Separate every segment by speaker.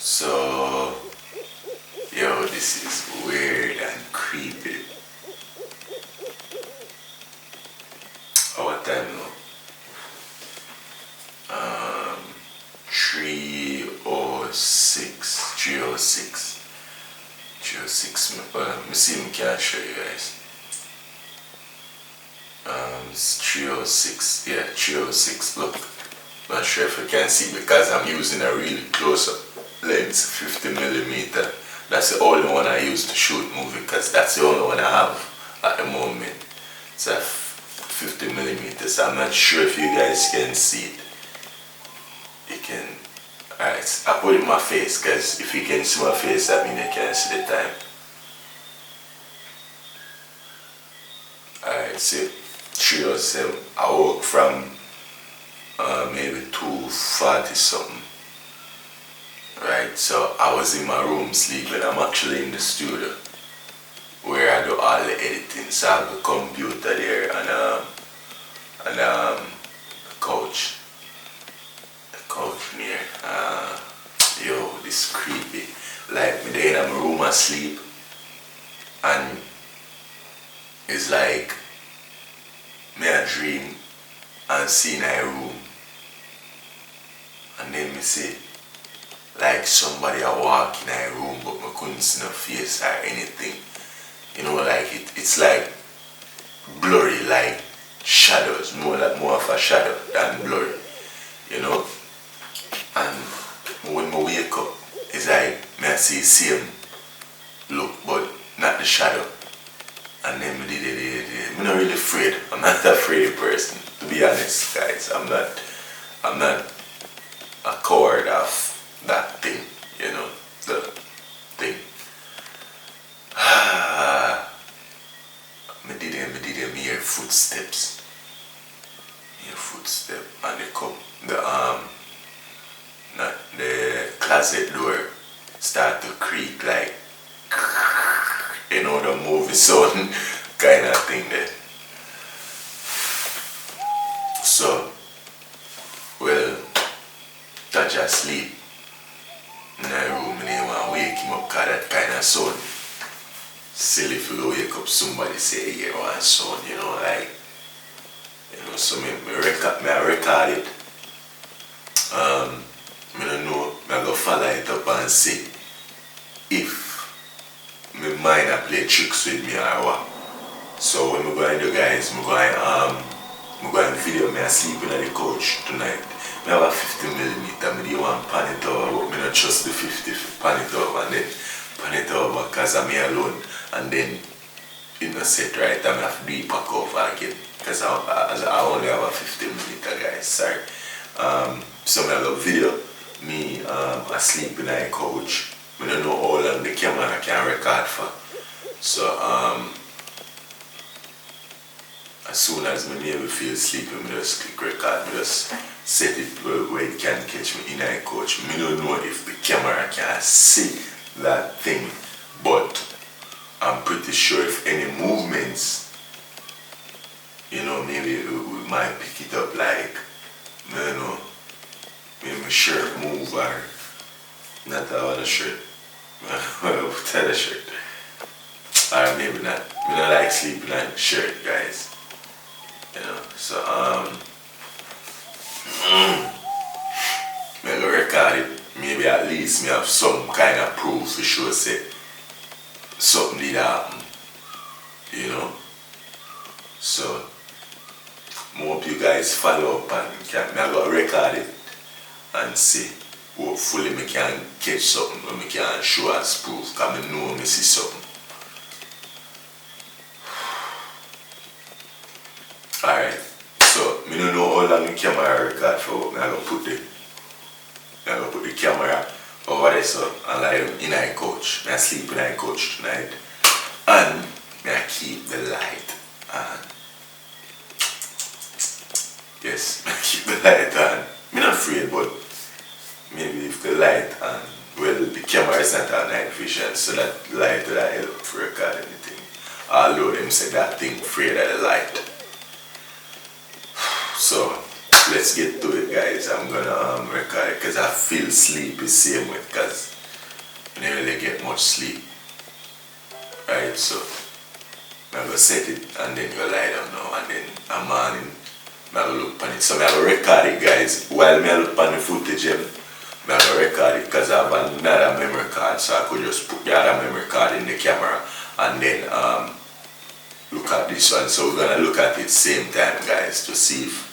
Speaker 1: So, yo, this is weird and creepy. Oh, what time now? 3:06. 3:06. 3:06. Me see me can show you guys. It's 3:06. Yeah, 3:06. Look. Not sure if you can see because I'm using a really close-up lens, 50mm. That's the only one I use to shoot movie because that's the only one I have at the moment. It's a 50mm. So I'm not sure if you guys can see it. You can. Alright, I put it in my face because if you can see my face, that means you can see the time. Alright, see, 3:07. I woke from maybe 2:40 something. Right, so I was in my room sleeping. I'm actually in the studio where I do all the editing. So I have the computer there and the couch. The couch near. Yo, this creepy. Like me there in my room asleep and it's like me a dream and see in a room. And then me see like somebody a walk in a room but I couldn't see no face or anything. You know, like it's like blurry, like shadows, more of a shadow than blurry. You know? And when I wake up, it's like me I see same look but not the shadow. And then I'm not really afraid. I'm not a afraid person, to be honest, guys. I'm not a coward of that thing, you know, the thing. Me hear footsteps. And they come, the closet door start to creak like, you know, the movie sound kind of thing there. So, well, I just sleep in the room and they want to wake him up because that kind of sound. Silly if you wake up somebody say, yeah, one sound, you know, like, you know, so I record it. I don't know, I go follow it up and see if my mind a play tricks with me or what. So when I go and do guys, I go and video me sleeping on the couch tonight. I have a 50mm, I didn't want to pan it over, but I don't trust the 50 to pan it over and then pan it over because I'm here alone and then it not set right, I have to do it back over again because I only have a 50mm guys, sorry. So I have a video, me asleep in a couch. I don't know how long the camera can record for. So as soon as I never feel sleepy, I just click record, I just set it where it can catch me in a couch. I don't know if the camera can see that thing, but I'm pretty sure if any movements, you know, maybe we might pick it up like, I don't know, maybe my shirt move or not other shirt. Put on a shirt. Or maybe not. I don't like sleeping on shirt, guys. You know, so I'm gonna record it. Maybe at least me have some kind of proof to show say something did happen. You know. So I hope you guys follow up and I'm gonna record it and see. Hopefully I can catch something or I can show as proof because I know I see something. Alright, so I don't know how long the camera record for, but I'm going to put the camera over there so I lie in a couch. I sleep in a couch tonight and I keep the light on. Yes, I keep the light on. I'm not afraid, but maybe if the light on, well, the camera is not on night vision, so that light will help to record anything. Although them say that thing afraid of the light. So let's get to it, guys. I'm gonna record it because I feel sleepy same way because I never really get much sleep. Right, so I'm gonna set it and then go lie down now and then I'm morning. I'm gonna look on it. So I'm gonna record it, guys. While I look on the footage, I'm gonna record it because I have another memory card, so I could just put the other memory card in the camera and then look at this one. So we're gonna look at it same time, guys, to see if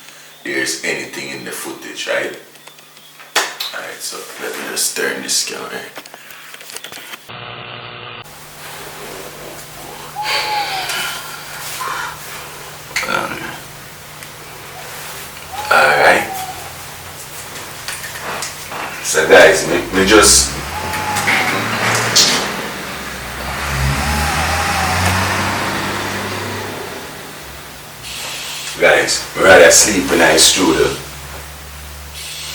Speaker 1: there's anything in the footage, right? Alright, so let me just turn this camera. Alright. So guys, me just guys, I rather sleep in a studio.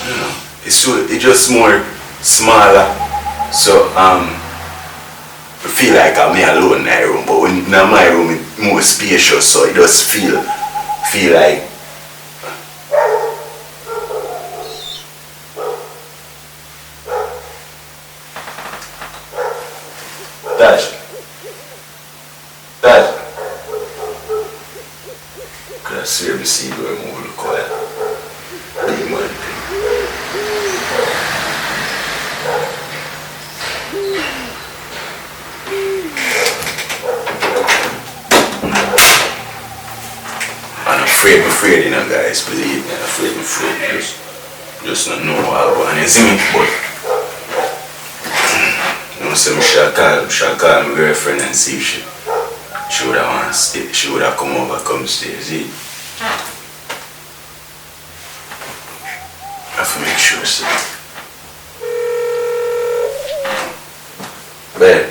Speaker 1: I don't know. It's just more smaller. So I feel like I'm alone in my room, but when in my room it's more spacious, so it does feel like that. Could I swear me see going more look at big man thing. I'm afraid, you know, guys, believe me, I'm afraid. Just not know how I'm going to see me, but you know, so I shall call my girlfriend and see if she would have stay. She would have come over, come stay, see? I have to make sure, so. Babe.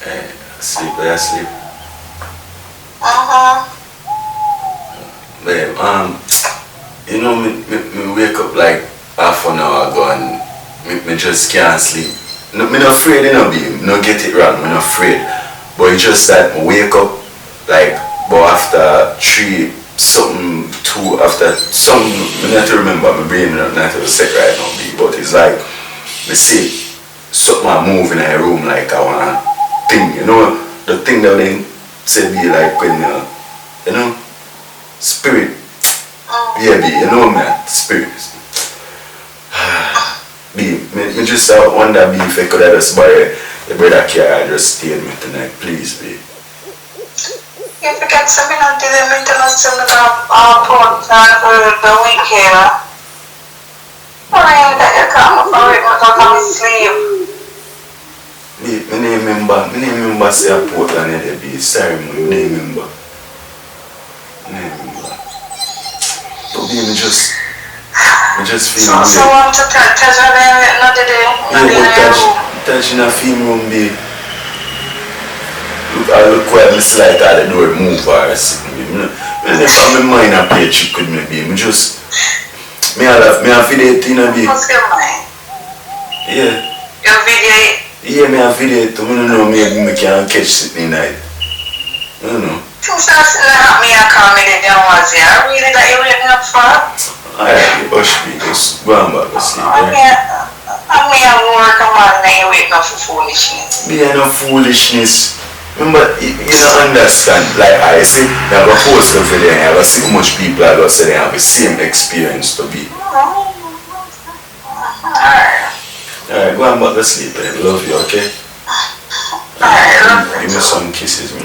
Speaker 1: Hey, sleep, are you asleep? Babe, you know, me wake up like half an hour ago and me just can't sleep. No, me not afraid, you know, babe. No get it wrong, me not afraid. But it's just that I wake up like but after 3 something 2 after something I not to remember, my brain not to set right now, but it's like I see something move in a room like I wanna think, you know, the thing that they say be like when you know, spirit. Yeah, be, you know me, spirit. Be, me just wonder be if I could have just borrow the brother car and just stay with me tonight, please, babe.
Speaker 2: If you get something on to them, it must have put on for the weekend. Why that you come for it, but I can't sleep.
Speaker 1: Babe, I remember say I put on the be. Sorry, man, I remember. But babe, I just feel
Speaker 2: so want to touch her another day?
Speaker 1: Touch in a film room, babe. I look quite like how the door move or something. I never my mind a play trick with me, babe. Me have video it, you know, babe.
Speaker 2: What's your mind?
Speaker 1: Yeah.
Speaker 2: Your video?
Speaker 1: Yeah, me have video it. I don't know, maybe I can catch it in the night. I don't know.
Speaker 2: Since that's not me, I call me the young ones here. I really that you waiting up for?
Speaker 1: Alright, hush me, just go on back to sleep.
Speaker 2: I mean, I'm working on now, you waiting up for foolishness.
Speaker 1: Be no foolishness. Remember, you don't understand. Like I say, you have a post over there, you have to see how much people are going to say they have the same experience to be. Alright, go on back to sleep, babe. Love you, okay?
Speaker 2: Alright,
Speaker 1: give me some kisses.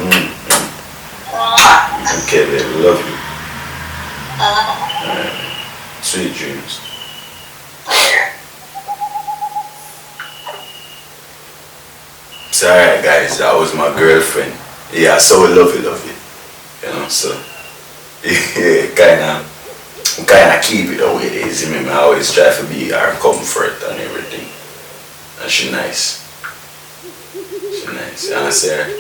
Speaker 1: Okay, baby, love you. Alright. Sweet dreams. So alright guys, that was my girlfriend. Yeah, so love you. You know, so yeah, kinda keep it the way it is. I mean, I always try to be her comfort and everything. And she nice. She nice. You understand?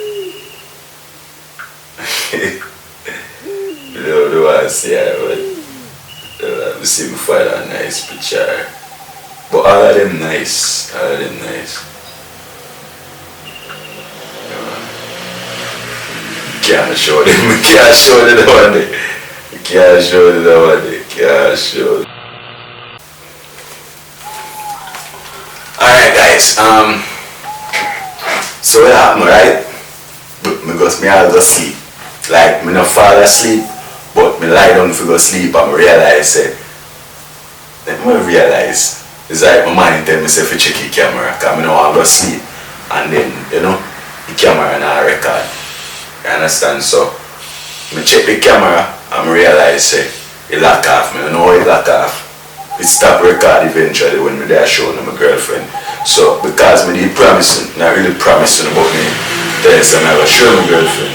Speaker 1: You know what I say, but I see my father a nice picture. But all of them nice. Can't show them the one day. Can't show it nobody. Can't show it. Alright guys, so what happened, right? Because me all go sleep. Like me not fall asleep, but me lie down to go sleep and me realize it's like my mind tell me say to check the camera because I don't want to go sleep and then the camera not record. You understand? So I check the camera and I realize it lock off. I don't know it lock off. It stop record eventually when me there showing my girlfriend. So because me did promising, not really promising about me, tell you I'm gonna show my girlfriend.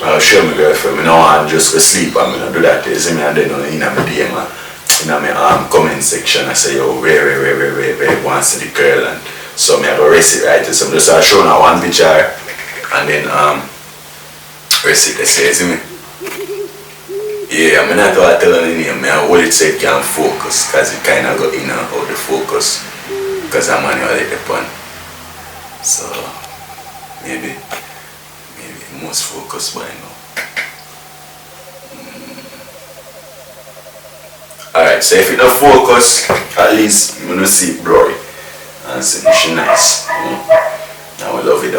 Speaker 1: I'll show my girlfriend. I don't want just go sleep and I don't do that. You see me, and then in my DM, in my comment section I say yo where wants to the girl, and so I go rest it right. So I'm just showing her one picture and then rest it. They say, you see me? Yeah, I'm not going to tell her the name. I hold it so it can focus because it kind of got in and out the focus because I'm manually the pun. So maybe it must focus by now. Alright, so if it don't focus, at least I'm gonna see it blurry and see she nice. Now we love it.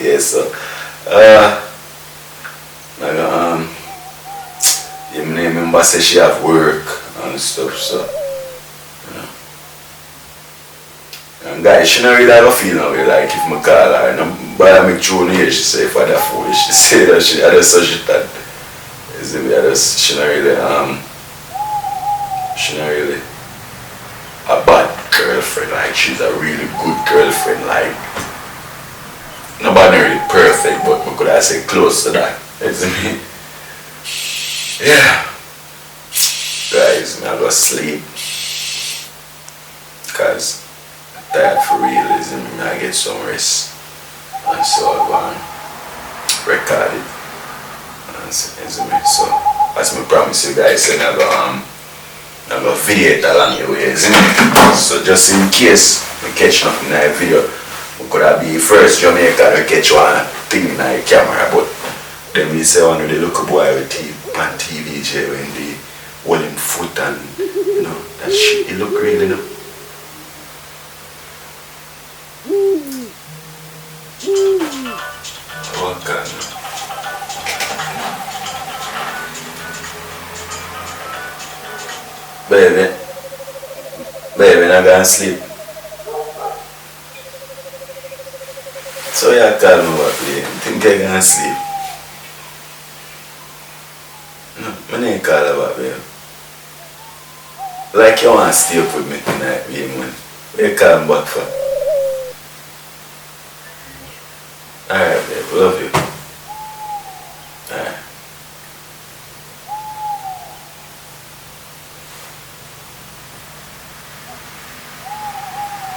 Speaker 1: Yeah, so yeah, my remember say she have work and stuff, so and guys, she not really have a feel now, like if I call her and I make true here, she say if I that foolish, she say that she had such a that she not really a bad girlfriend, like she's a really good girlfriend, like nobody really perfect, but we could have said close to that. You see me? Yeah. Guys, I'm gonna sleep because I'm tired for real, isn't me? I get some rest and so I'm going to record it and isn't me? So as I promise you guys, I'm gonna video it along your way, isn't it? So just in case we catch nothing in that video, we could have been first Jamaica to catch one thing in the camera, but then we say one of the local boy with on TV when they hold him foot and that shit, it look real, Oh God. Baby, I'm gonna sleep. So you call me what, baby? Think I'm gonna sleep? No, I didn't call about baby. Like you want to stay up with me tonight, baby, man. Where you call me back for? Alright, baby, love you. Alright.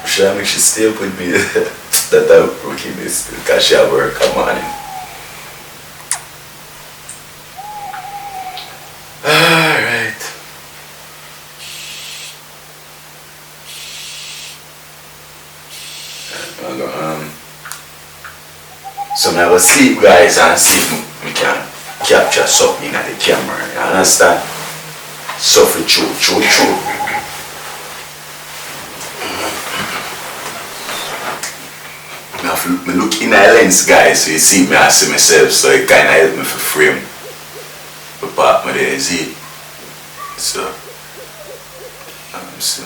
Speaker 1: Should I make she stay up with me? That I'm working this because she have work in the morning. Alright. So now I will sleep, guys, and see if we can capture something in the camera. You understand? So for true. I look in the lens, guys, so you see me, I see myself, so it kind of helps me for frame the part of the see. So it's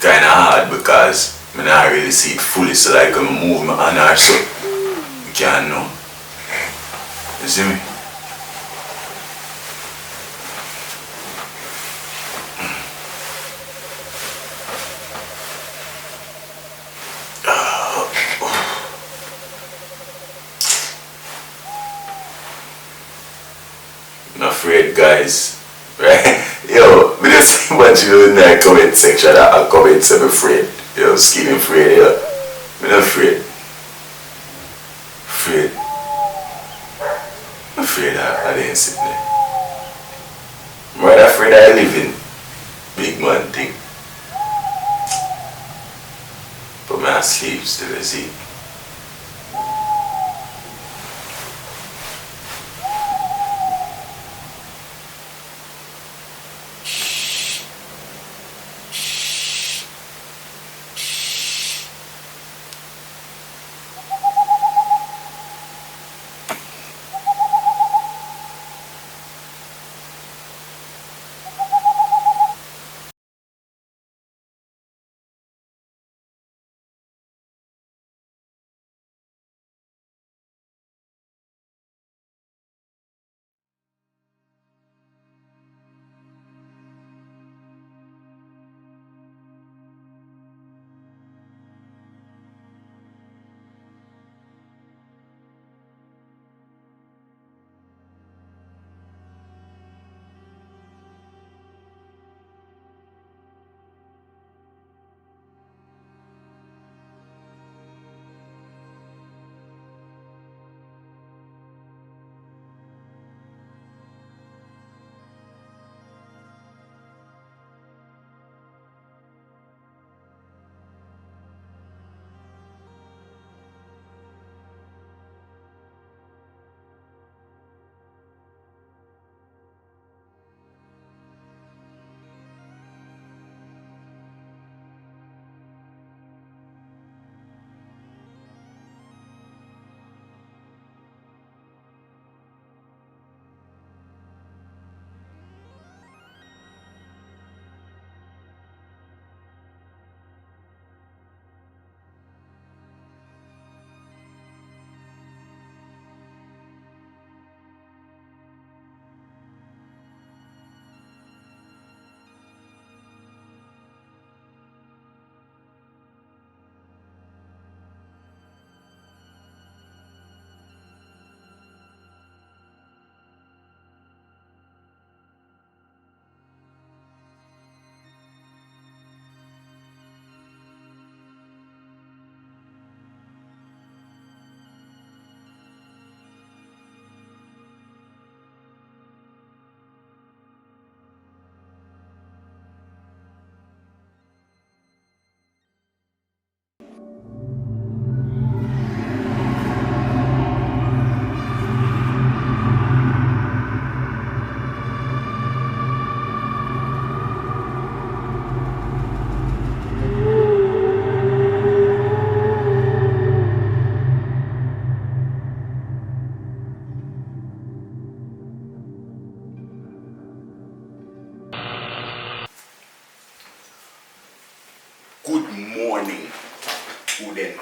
Speaker 1: kind of hard because I don't really see it fully, so like I'm moving my hand or so you can't know. You see me? I'm afraid, guys, right? Yo, we just see what you in the comment section. I'll comment say I'm afraid. Yo, skinny afraid, yo. I'm not afraid. I'm afraid I didn't sit there. I'm right afraid I live in big man thing. But my sleep still, you see.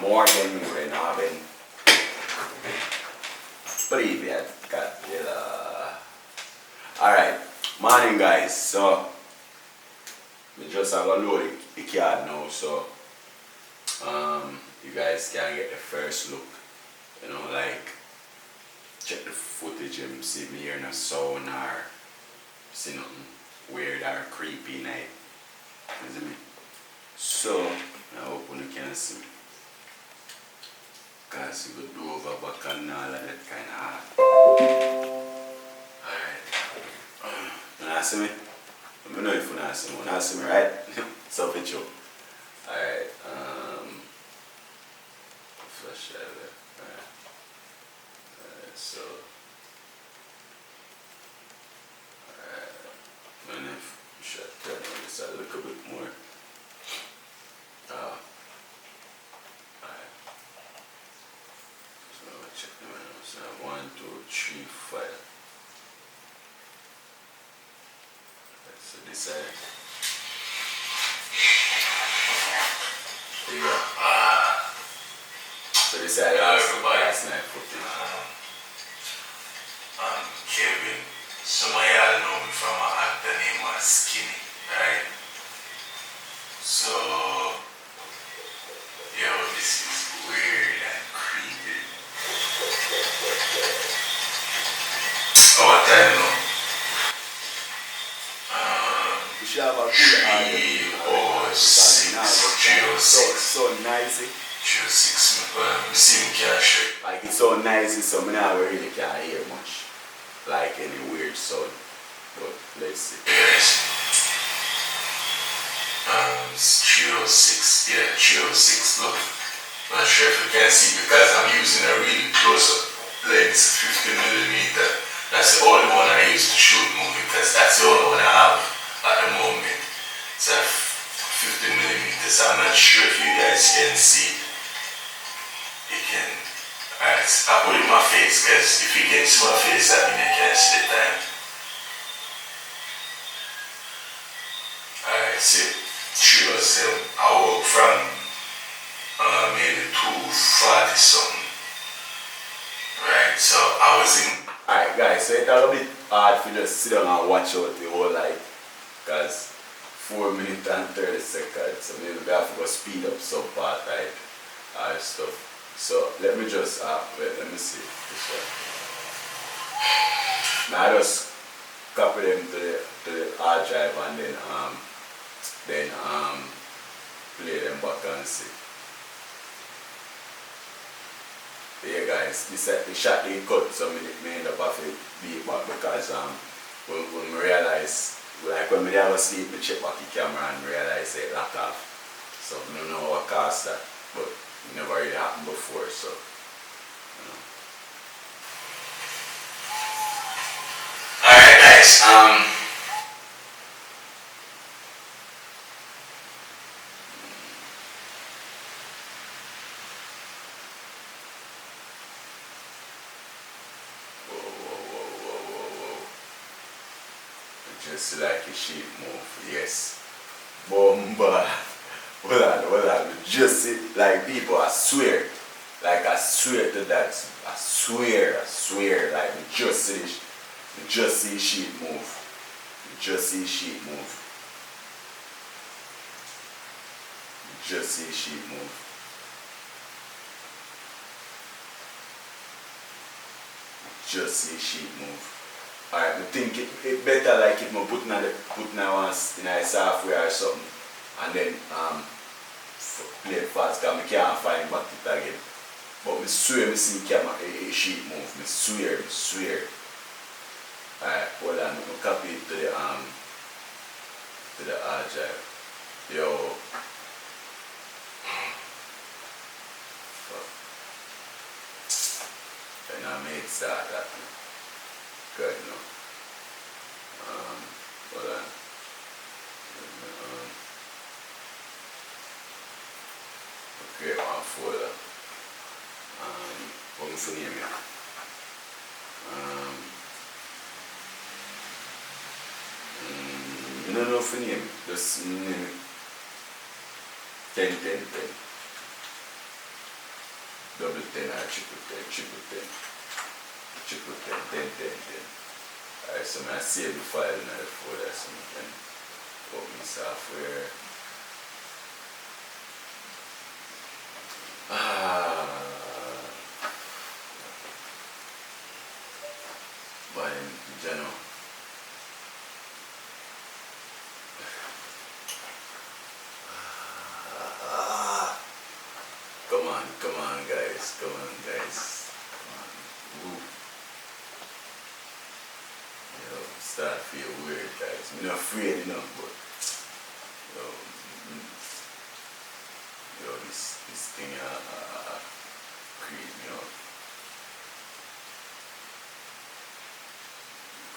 Speaker 3: more than me when I've been previous. Alright, morning guys. So we just have a load the card now, so you guys can get the first look, you know, like check the footage and see me hearing a sound or see nothing weird or creepy night. You see me? So I hope you can see me. Cause you go do over back and all of that kind of hard. Alright. You not see me? Let me know if you not see me. You not see me, right? So for you. Alright, flash out there. Alright, so alright. And if you should turn on this a little bit more. Alright. So check them out. So 1, 2, 3, 5. Alright, so this side. There you go. So this side last night footage.
Speaker 1: I'm Kevin. Some of y'all know me from an actor named Skinny, right? So, yo, this is weird and creepy. Oh, what time now?
Speaker 3: You should have a good audio.
Speaker 1: 306.
Speaker 3: So nice.
Speaker 1: 306, me see me can't shake.
Speaker 3: Like it's so nice, so I never really can't hear much. Like any weird sound. But let's see.
Speaker 1: Yes. It's 306. Yeah, 306. Look. I'm not sure if you can see because I'm using a really close-up lens, 50mm. That's the only one I use to shoot movie because that's the only one I have at the moment. It's a 50mm. I'm not sure if you guys can see it. You can. Alright, I put it in my face because if you can see my face, that means you can't see the time. Alright, see, 307. I woke from maybe 2:40 something. Right, so I was in.
Speaker 3: Alright guys, so it's a little bit hard for you to sit down and watch out the whole life. Because 4 minutes and 30 seconds. So maybe we have to go speed up some part, right? Stuff. So let me just wait, let me see this one. Now I just copy them to the hard drive and then play them back and see. Yeah guys, the shot they cut, so me end up having to beat back because when we realize, like when we ever sleep, we check back the camera and realize it locked off. So I don't know what caused that, but it never really happened before, so you know.
Speaker 1: Alright guys,
Speaker 3: Whoa. Just like a sheep move, yes. Bomba. Hold on. Just see, like people, I swear to that. I swear, like we just see sheep move. Just see sheep move. Alright, I think it better like if I put now once in a software or something and then play it fast because I can't find back it again. But I swear I see a sheep move. I swear. Alright, hold on, I'm copy it to the hard drive. Yo. Fuck. And I made start that. Good no. Hold on. Create one folder. What is the name here? No, for name. Just name it. 10. double 10 or triple 10, triple 10. Triple 10, 10, 10, 10. Alright, so I save the file in the folder so I can open software. But in general, come on guys, come on guys, come on. Woo. Yo, start feel weird guys. I'm not afraid enough, but this thing creep me out.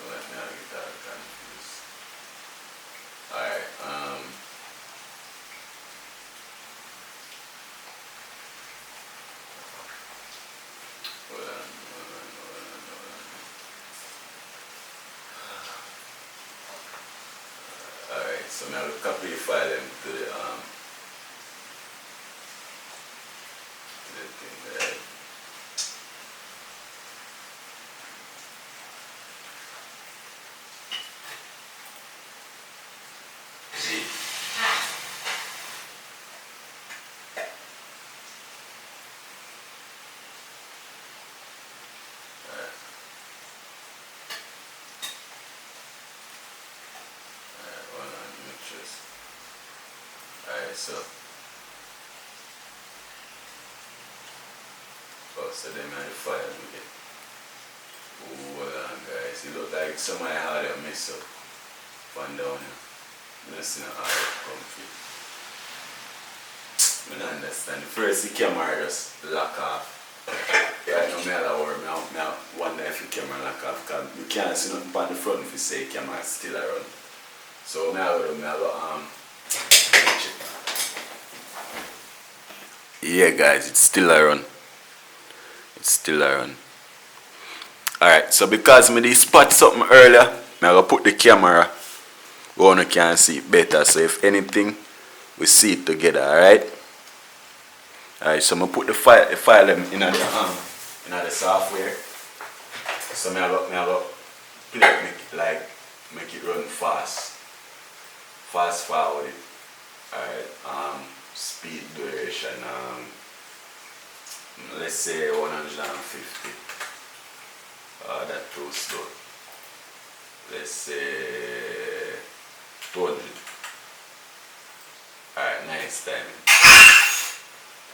Speaker 3: Let me not get that confused. Alright, hold on. Alright, so now we'll copy the file to the thing there. Alright, so then I file with it. Oh, hold on guys, it look like somebody had a mess up. One down here. I don't see no hard comfy. I don't understand. First the camera just lock off. Right now I wonder if the camera lock off because you can't see nothing on the front if you say the camera is still around. So yeah guys, it's still around. It's still around. Alright, so because I did spot something earlier, I'm going to put the camera where you can see it better. So if anything, we see it together, alright? Alright, so I'm going to put the file in the software. So I'm going to play it, make it run fast. Fast forward it. Alright, speed duration, let's say 150. That's too slow. Let's say 200. Alright, nice timing.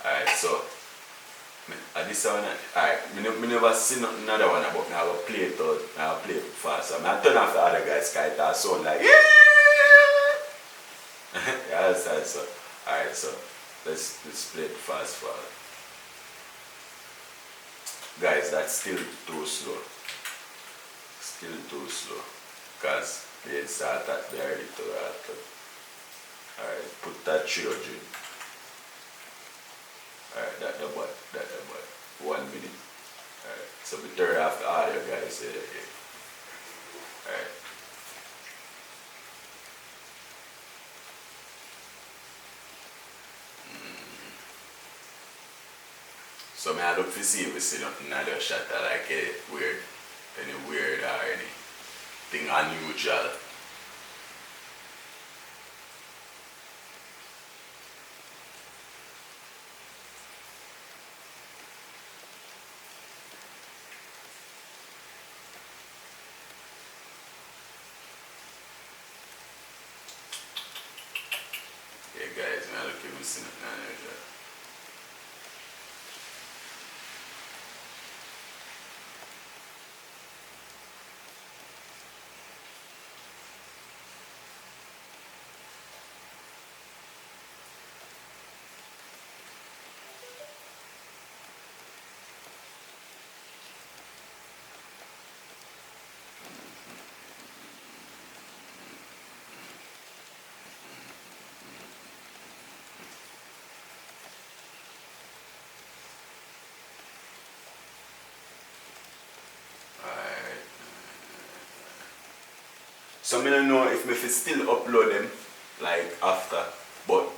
Speaker 3: Alright, so this one, alright, I never seen another one about me. I will play it out, I will play it fast. So I turn off the other guys' because it sound like yeah, so alright, so let's play it fast forward. Guys, that's still too slow. Still too slow. Because they start at the editor. Alright, put that 300. Alright, that's the butt. 1 minute. Alright, so we turn off the audio, guys. Alright. So I look to see if we see nothing other shot like any weird or anything unusual. Yeah guys, I look if we see nothing unusual. So I don't know if I still upload them like after, but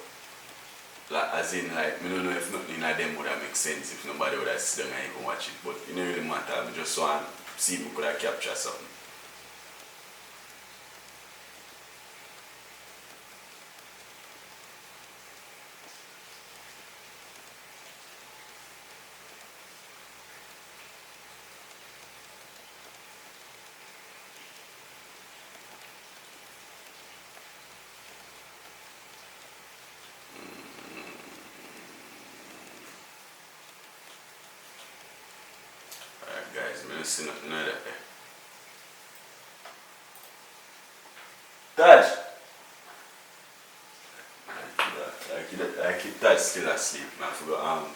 Speaker 3: Like, as in, like, I don't know if nothing in them would have make sense if nobody would have sit down and even watch it, but it don't really matter. I just want to see if we could have captured something. Alright guys, I don't see nothing like that there. Dad! Like it Dad still asleep. I forgot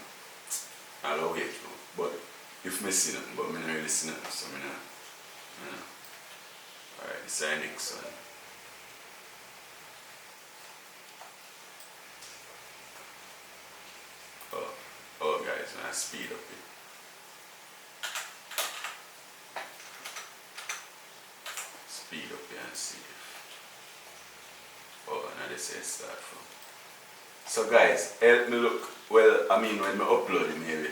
Speaker 3: I'll wake you. But if I see nothing, but I don't really see nothing, so I know. Alright, this is our next one. Oh guys, man, speed up it. Speed up here and see if. Oh, now they say start from. So guys, help me look. Well, I mean when I upload it maybe.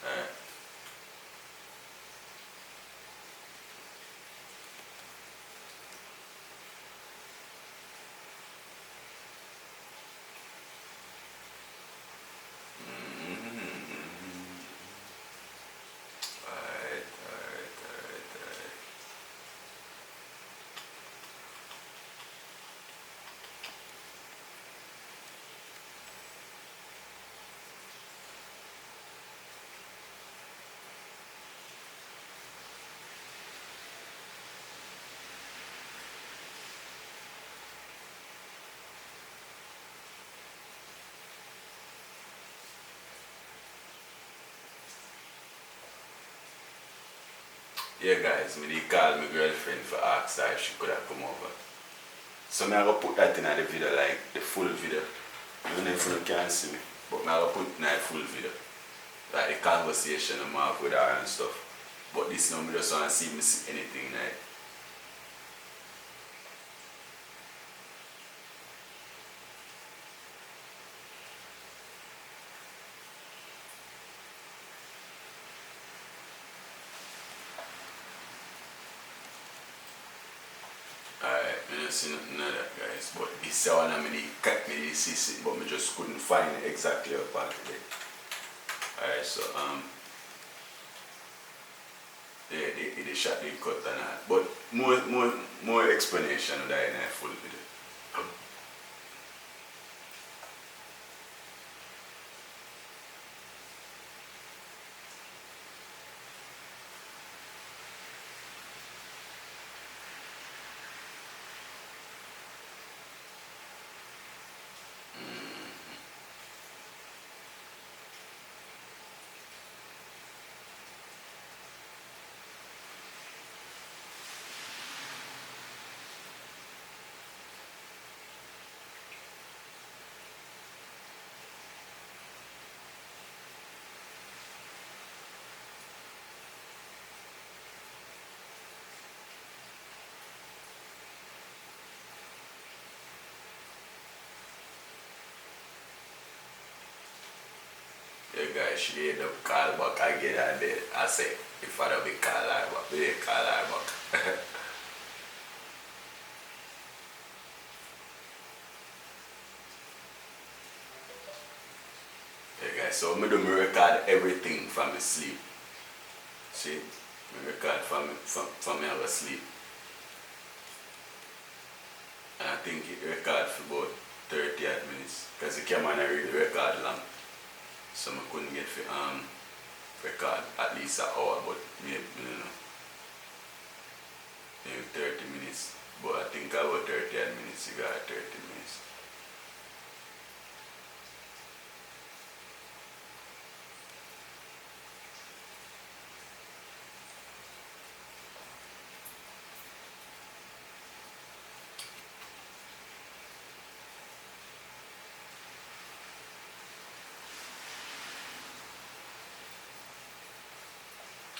Speaker 3: Alright. Yeah guys, I called my girlfriend for ask her if she could have come over. So I'm going to put that in the video, like the full video. I don't know if you can see me, but I'm going to put in the full video. Like the conversation I'm have with her and stuff. But this now I just want to see me see anything like. Alright, I don't see nothing like that guys, but this one I cut me see it, but I just couldn't find it exactly what part of it. Alright, so the shot did cut and all, but more explanation of that in a full video. Yeah guys, she end up call back again and then I say, if I don't be call her back, we didn't call her back. Yeah guys, so I do record everything from my sleep. See? I record from me have a sleep. And I think it record for about 30 minutes. Because the camera not really record long. So I couldn't get for record at least an hour, but maybe, you know, maybe 30 minutes. But I think about 30 minutes, you got 30 minutes.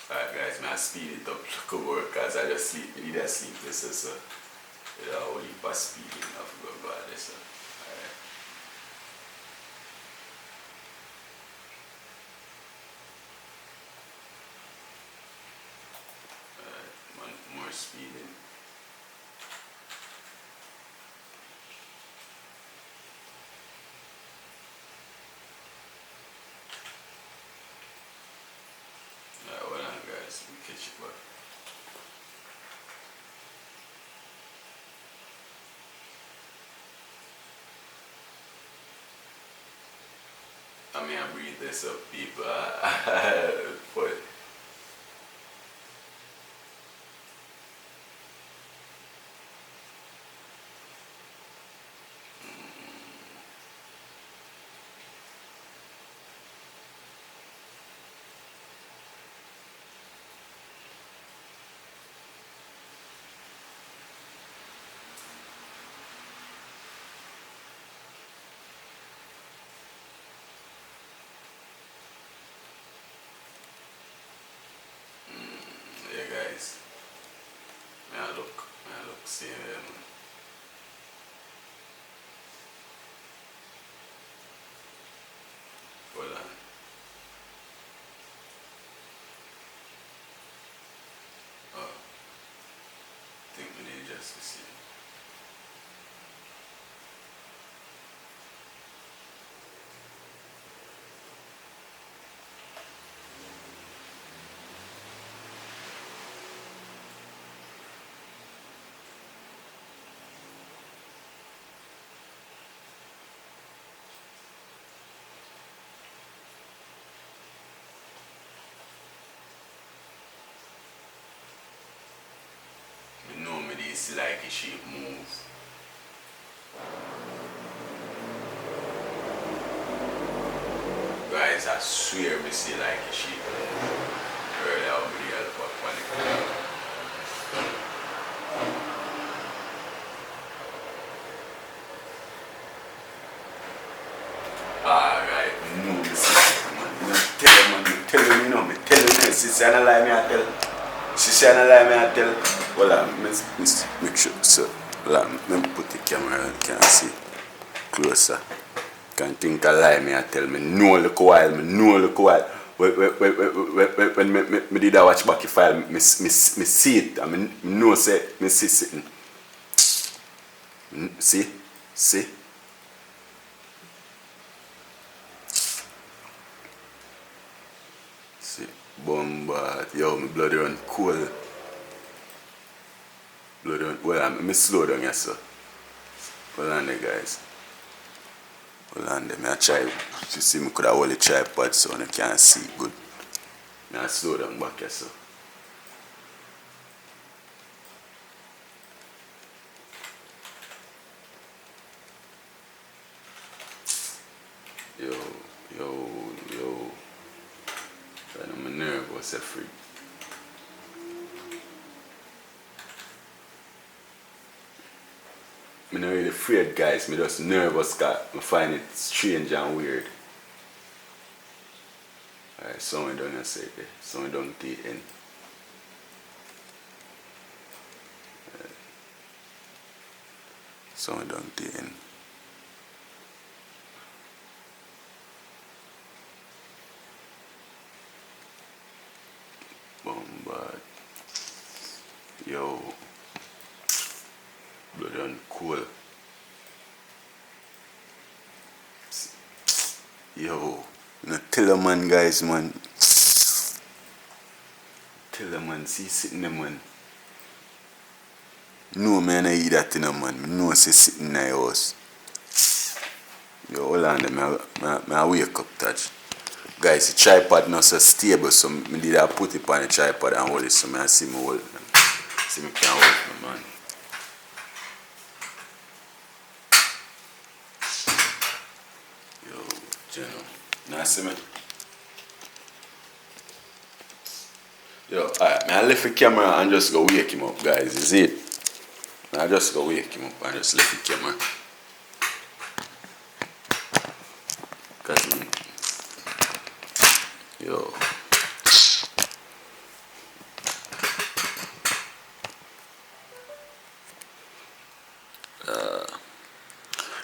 Speaker 3: Alright guys, I speed it up to work because I just sleep, I need to sleep this so you know, only pass speeding of go about this. Alright. me and breathe this up, people. But yeah, guys. May I look, see hold on. Oh, I think we need just to see. You know me this like a sheep move. Guys, I swear me see like a sheep move. Earlier I'll be help up on it. Alright, no, me see man. Me tell you, man, me tell you, sister, I don't lie me I tell. Sister, I don't lie me I tell. Well, make sure, so, let me put the camera, you can see closer. Can't think I lie me I tell me, no look while, When me did I watch back the file, me see it, I mean, know say, me see sitting. See? See, bombard, yo, my blood run cold. Blood run, well, me slow down here, so. Hold on there, guys. Hold on there, I try, you see me could have hold the tripod so I can't see good. I slow down back here, so. Yo. I'm nervous, I'm free. I'm not really afraid, guys. I'm just nervous because I find it strange and weird. Alright, someone down here say there. Someone down to the end. Someone down to the end. Bombard. Yo. Blood and cool. Yo. No tell a man, guys, man. Tell a man, see sitting there, man. No, man, I eat that in a man. I know say sitting in the house. Yo, hold on there, I wake up, touch. Guys, the tripod not so stable, so I did I put it on the tripod and hold it so I see me hold it. See me can hold it, man. Yo, Geno. Now see me? Yo, alright, I lift the camera and just go wake him up, guys. Is it? I just go wake him up and just lift the camera. Cause yo.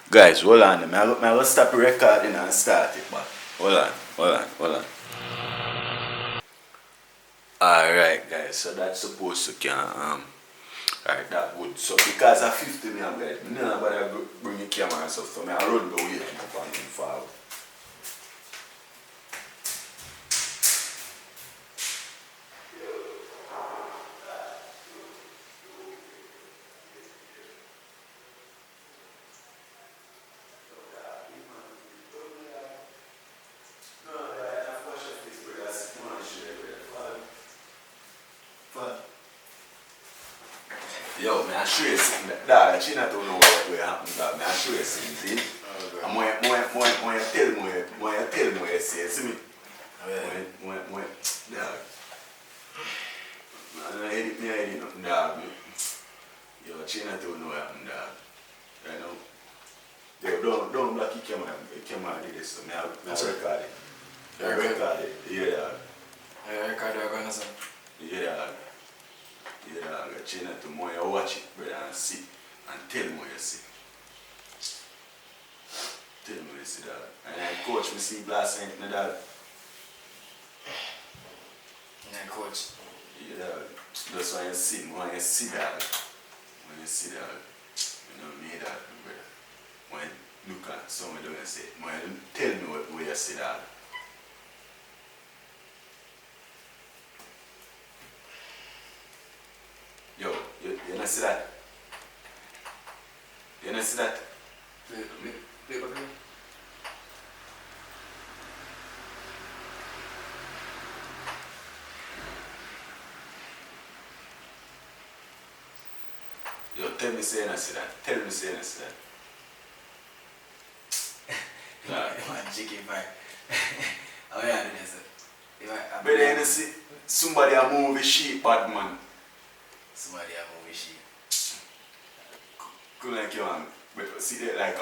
Speaker 3: Guys, hold on. I'm gonna stop recording and start it, but hold on. Alright, guys, so that's supposed to can alright, that good. So because of 50 million, guys, I don't know about bring the camera and stuff, so I run the way up and forward. Yo, man, I show you something. Dog, she not don't know what will happen, dog. Man, I show you something, see? And when you tell me what you say, see me? When, dog. Man, I hear nothing, dog. Yo, she not don't know what happened, dog. You know? Yo, don't block your camera. The camera did this, so I record it. I record it. Yeah, dog.
Speaker 4: I record it, I'm going
Speaker 3: Yeah, dog. Yeah, dog. She not to more you watch it, brother, and see. And tell me what you see. Tell me what you see, dog. And I coach me see last night, dog.
Speaker 4: Yeah, coach.
Speaker 3: Yeah, dog. That's why you see, when you see, dog. When you see, dog. You know me, dog, brother. When you look at someone doing say, when you tell me what you see, dog. Yo, you not see that? You not see that?
Speaker 4: Play back again.
Speaker 3: Yo, tell me say you not see that. Tell me say you not see that.
Speaker 4: Man, chicken pie. How you do this?
Speaker 3: But then you see somebody a movie sheep bad man.
Speaker 4: Somebody a movie sheet.
Speaker 3: Could like you man. But see that like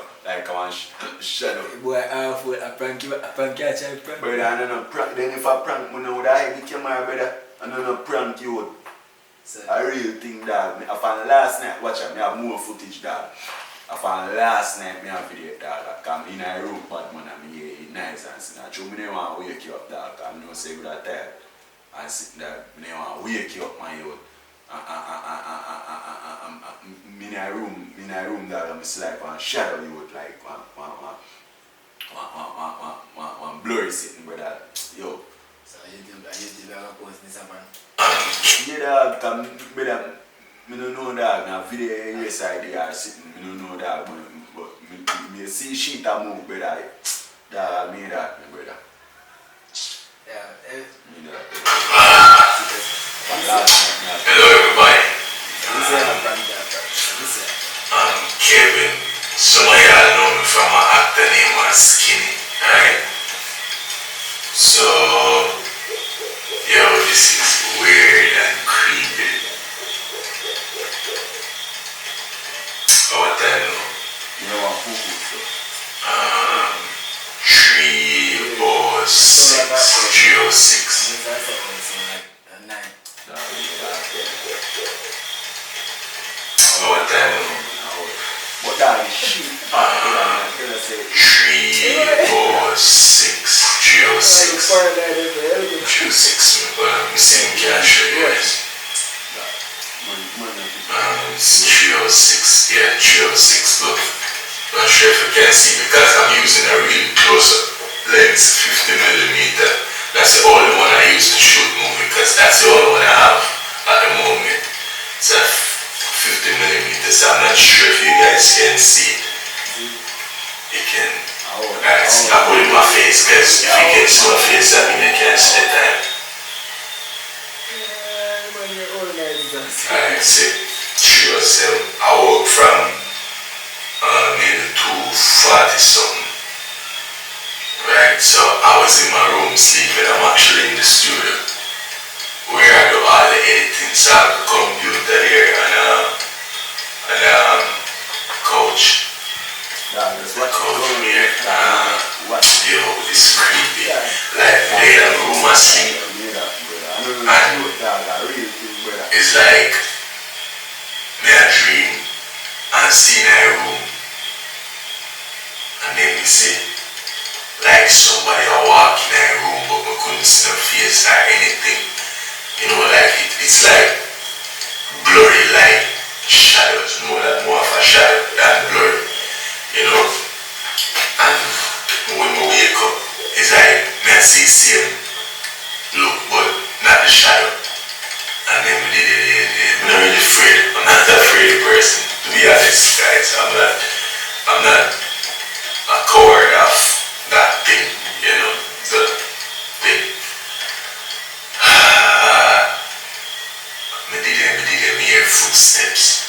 Speaker 3: a one shadow.
Speaker 4: Boy, I prank catch I prank.
Speaker 3: Brother, I don't know prank. Then if I prank me now, I hide the camera, brother. I don't know prank you.
Speaker 4: So,
Speaker 3: A real thing, dog. I found last night, watch it, I have more footage, dog. I found last night, I have video, dog. I come in a room, bad man, and me hear it nice and sit. I me never want to wake you up, dog. I know say good at time. I sit there, me never want to wake you up, my youth. Me in a room, dog. I'm sleep and shadow you with like one blurry sitting, brother. Yo.
Speaker 4: so you do a post this up.
Speaker 3: Yeah, dog, come, brother, I don't know, dog, now video yes I are sitting, I don't know, dog, but me see sheet a move, brother. Dog, me that, my brother.
Speaker 4: Yeah,
Speaker 3: Me that.
Speaker 1: Hello everybody,
Speaker 4: this is a prank.
Speaker 1: I'm Kevin. Some of y'all know me from my actor name was Skinny, right? So, yo, this is weird and creepy. Oh, what I know?
Speaker 3: You know what food so.
Speaker 1: 306.
Speaker 3: Dog, yeah.
Speaker 1: Oh, what I know?
Speaker 3: But dog, sheet, tell us say
Speaker 1: 306. 306. I'm saying can I show you guys? It's 306. Yeah, 306. Look, I'm not sure if you can see because I'm using a really close-up lens, 50mm. That's the only one I use to shoot movie because that's the only one I have at the moment. It's a 50mm. So I'm not sure if you guys can see it. You can. I put it in my face because if you can see my face, that means you can't see the time. Alright, see, 307. I work from maybe 2:40 something. Right, so I was in my room sleeping. I'm actually in the studio where I do all the editing. So I have the computer there and couch.
Speaker 3: that's what
Speaker 1: Couch here.
Speaker 3: what?
Speaker 1: Yo, it's creepy. Like they in a room asleep. It's like me a dream and see in a room and then me see like somebody a walk in a room but me couldn't see no face or anything. You know, like it's like blurry like shadows, more like more of a shadow than blurry. You know? And when we wake up, it's like me I see same look but not the shadow. And then I'm not really afraid. I'm not that afraid person, to be honest, guys. I'm not a coward of that thing, you know, the thing. Me didn't hear footsteps.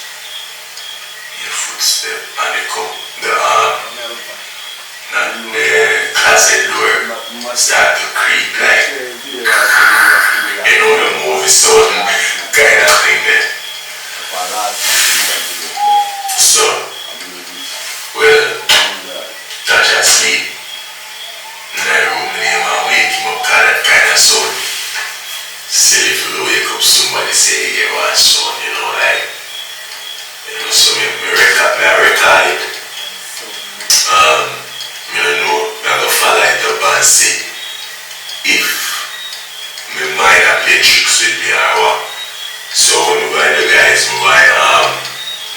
Speaker 1: start to creep like, you know, the movie sudden kind of thing there. So, well, Tasha sleep in that room name and wake him up, cause that kind of sound. Still if you wake up somebody say you get one sound, you know, like, you know, so I record it. I don't know, I'm gonna follow it up and see if my mind a play tricks with me or what. So when we go in the guys, we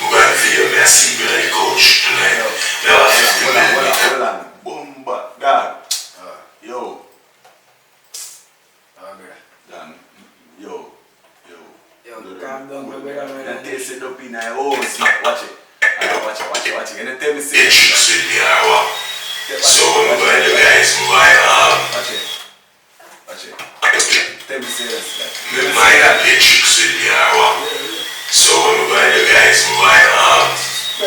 Speaker 1: go and video me a sleep in the couch tonight. Now 15 minutes.
Speaker 3: Hold on. Boom, but dog. Yo. Damn. Yo.
Speaker 4: Calm down, my brother.
Speaker 3: That taste it up in my house. Watch it. Watch it. You know, tell me
Speaker 1: Play tricks with me or what. So when we go in the guys, we go
Speaker 3: Watch it. Tell me seriously.
Speaker 1: my mind a play tricks with me or what. So when we go in the guys, we go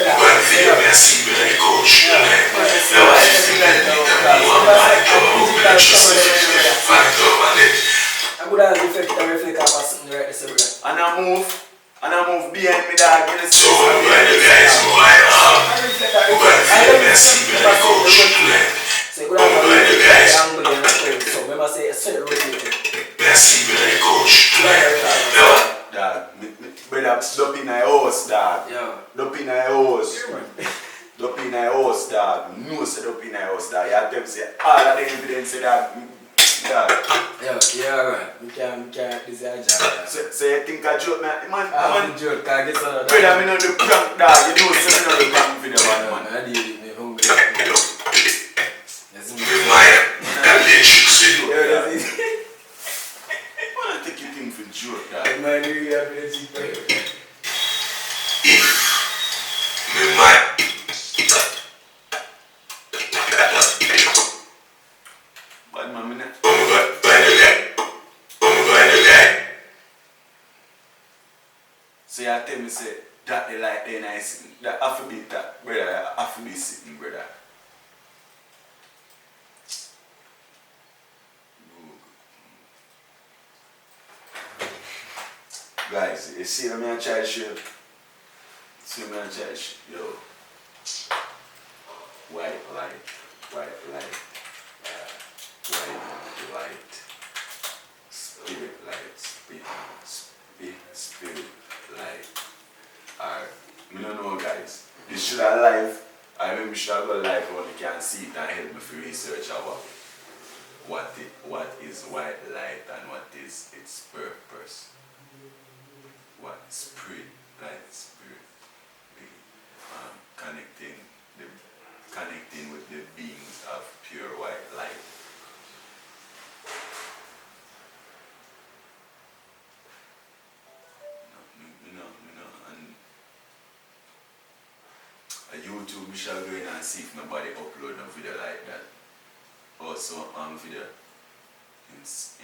Speaker 1: and video me a sleep in the couch tonight. Now 15 minutes later, me want to find out how many tricks if you find out and then
Speaker 4: I'm good at reflect off of something right there, brother.
Speaker 3: And I move behind me, dog.
Speaker 1: so when we go in the guys, we go and video me a sleep in the couch tonight.
Speaker 4: So you go down and the guys. So remember say a certain rotating.
Speaker 1: Me a sleep in the couch tonight. Now
Speaker 3: Dog, brother, Duppy in my house, dog.
Speaker 4: Yeah.
Speaker 3: Duppy in my house. Duppy in my house, dog. No say Duppy in my house, dog. You have to say all of the evidence, dog.
Speaker 4: Yeah, right. We can this is a job.
Speaker 3: So you think I joke, man?
Speaker 4: I'm joke, I guess I
Speaker 3: Brother, me know the prank, dog. You know, so me know the prank video, man.
Speaker 4: I did it, me hungry. Yes,
Speaker 1: my mind a play tricks with me.
Speaker 3: I take you thing for joke, dog.
Speaker 4: Man, you have to cheap.
Speaker 1: If my mind
Speaker 3: Bad man, me not.
Speaker 1: when we go in the guy,
Speaker 3: So you tell me say that they like they nice. That have to be that, brother. Have to be sitting, brother. Guys, you see me and try to show. See me and try to show. Yo. White light. White light. White light. Spirit light. Spirit light. I don't know, guys. This should have live. I mean, we should have go live when you can see it and help me for research about what is white light and what is its purpose. What spirit light, spirit, connecting with the beings of pure white light. And YouTube, we shall go in and see if nobody upload a video like that. Also on video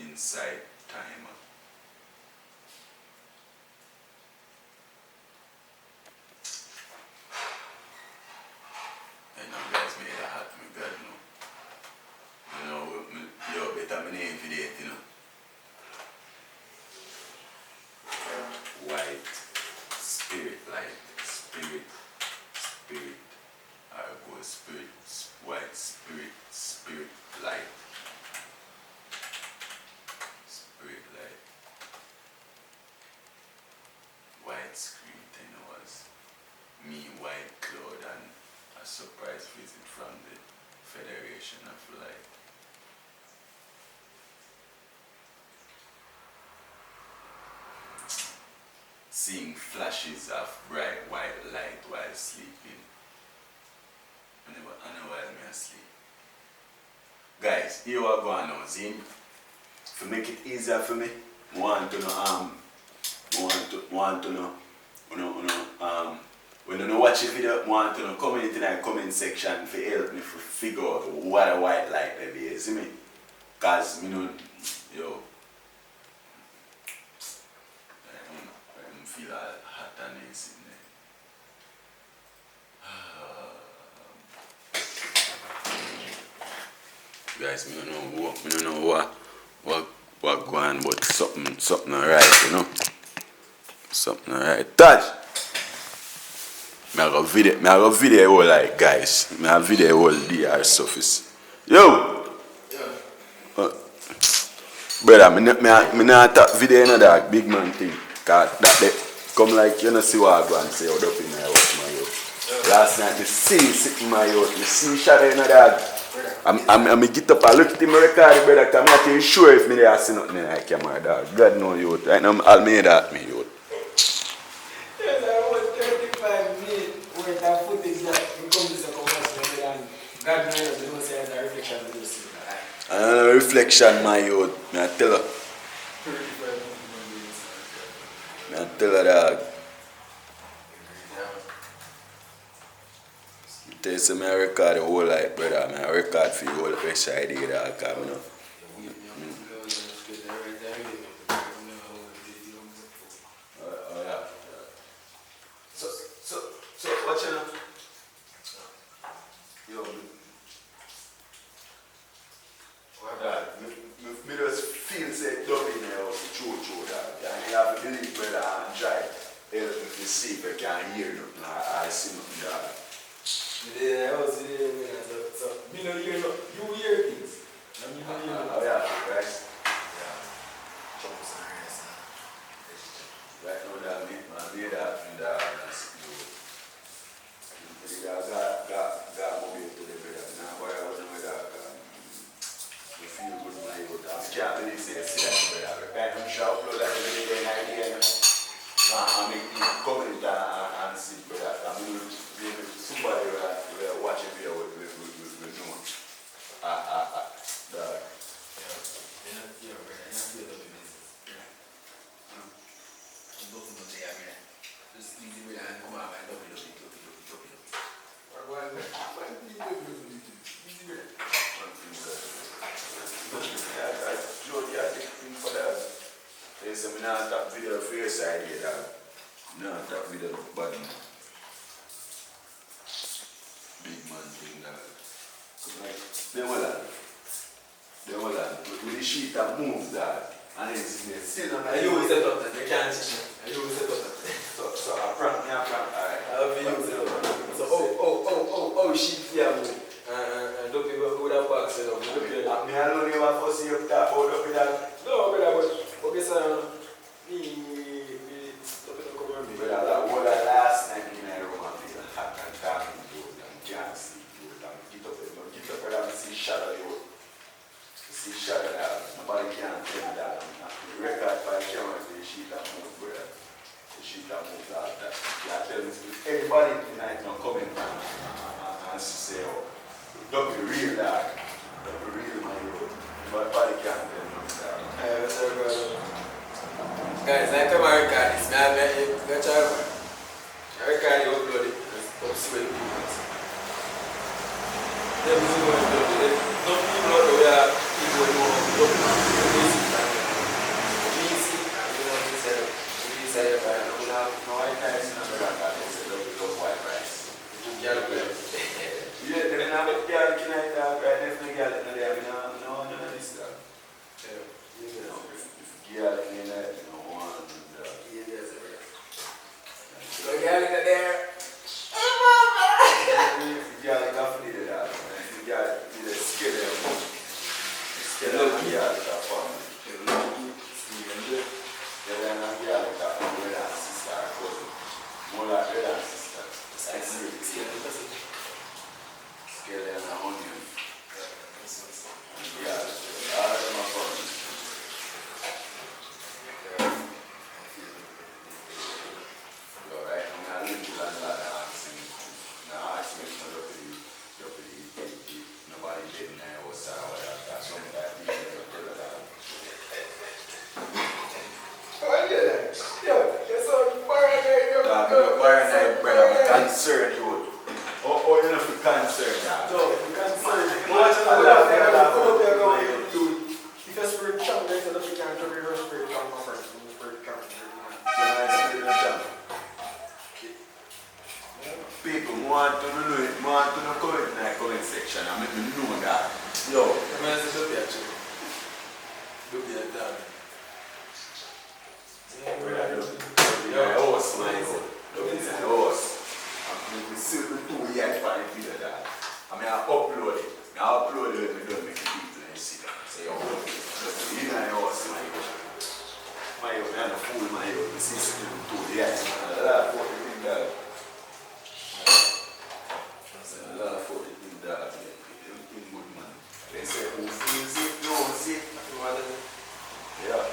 Speaker 3: inside timer. And now guys made a hat, me God know. You know, yo, better my name for the you know. White spirit light, spirit, I go spirit, white spirit light. Spirit light. White screen 10 hours. Me, white cloud and a surprise visit from the Federation of Light. Seeing flashes of bright white light while sleeping. I know while me asleep. Guys, here what going on, see? To make it easier for me, I want to know when you watch the video, I want to know comment in the comment section to help me to figure out what a white light may be, you see me? Cause me know, yo, I feel all hot and nice in there. Guys, me don't know what go on, but something alright, you know. Something alright. Touch! I got video all like guys. I have video all DR surface. Yo! Brother, me not tap video in that big man thing. Cause that they come like you know see what I go and say out up in my house, my youth. Last night me see sitting my youth, me see shadow in that. I'm get up and look at him record, brother, cause I'm not even sure if me there see nothing in that camera, dog. God know youth. Right now I'll make that me youth.
Speaker 4: Yes, I was 35 minutes with that footage that we come to the conversation and God knows we don't say it's a reflection of this.
Speaker 3: A reflection, my youth. Me I tell her. Me I tell her, dog. Tell you say me I record the whole life, brother. Me I record for you all the best idea, dog. Cause me know. Oh yeah. So watch it now. Yo, me just feel say Duppy in the house, true, dog. And you have to believe, brother, and try help me to see if I can hear nothing or see nothing, dog.
Speaker 4: Yeah, I was there, so you know, you hear things.
Speaker 3: Oh yeah, guys. Right now, that made that and got moving to the bed. Now, boy, I wasn't with that. You feel good when you go down. I can't believe you see that, brother. Right now, shop upload that every day, night here. I make people comment and see, brother. I mean, somebody will watch a video with no one. Dog.
Speaker 4: Yeah, brother, you're not feel the business. Just easy with that and come out and Duppy. Easy with it.
Speaker 3: Jody, I think for that. They say, I'm not that video for your side here, dog. Not that video, but big man thing, dog. Like, they will with the sheet that moves, dog. And then still on
Speaker 4: I use it up, they can't see me. I use it up.
Speaker 3: So I prank, alright.
Speaker 4: I'll be using it up. So, shit, yeah, Duppy would have boxed it up.
Speaker 3: Me alone you want to see you talk about Duppy, dog.
Speaker 4: No, brother, but okay, sir, me, Duppy don't come around me.
Speaker 3: Brother, that was the last night in my room and feel hot and talking to you and can't sleep you and get up, brother, and see shadow you. See shadow that nobody can tell me that. The record by the camera for the sheet that move, brother. The sheet that move like that. You tell me if anybody tonight not coming and say, oh, Duppy real dog. Duppy real my road. Nobody can tell me that.
Speaker 4: Sorry, brother. Guys, I come and record this. I record you upload it. Don't see what people want. They don't people out there where people know
Speaker 3: No white rice in the record. They say Duppy white rice. Yeah, they don't have a girl tonight, dog. Right? Definitely girl in there. No, this dog. You know, if girl in there, you know, one.
Speaker 4: yeah, there's a real. So, girl in there.
Speaker 3: If girl in coffee, the dog. If girl in the skill, skill of the girl in the family. Then a girl in the brother and sister or cousin. More like brother and sister. Skill and an onion. Yeah, all of them are funny. So right now, I'm going to learn that accent. Now, accent is not Duppy. Nobody did in there or whatever. That's something that we need to tell that.
Speaker 4: Oh, yeah. You're so paranoid,
Speaker 3: Brother, I'm concerned you. Oh, you're not concerned now.
Speaker 4: No, you can't say. If a spirit comes, then you can't do reverse spirit come first. Spirit comes.
Speaker 3: People want to know it, want to know comment in the comment section and make me know that.
Speaker 4: Yo,
Speaker 3: upload it. I upload it when I don't make it people and see that. Say, yo, you know your house, my house. My house, I'm a fool, my house. The system to the guys. A lot of fucking dog. A lot of fucking dog. Everything good, man. They say, who feels it, knows it. Yeah.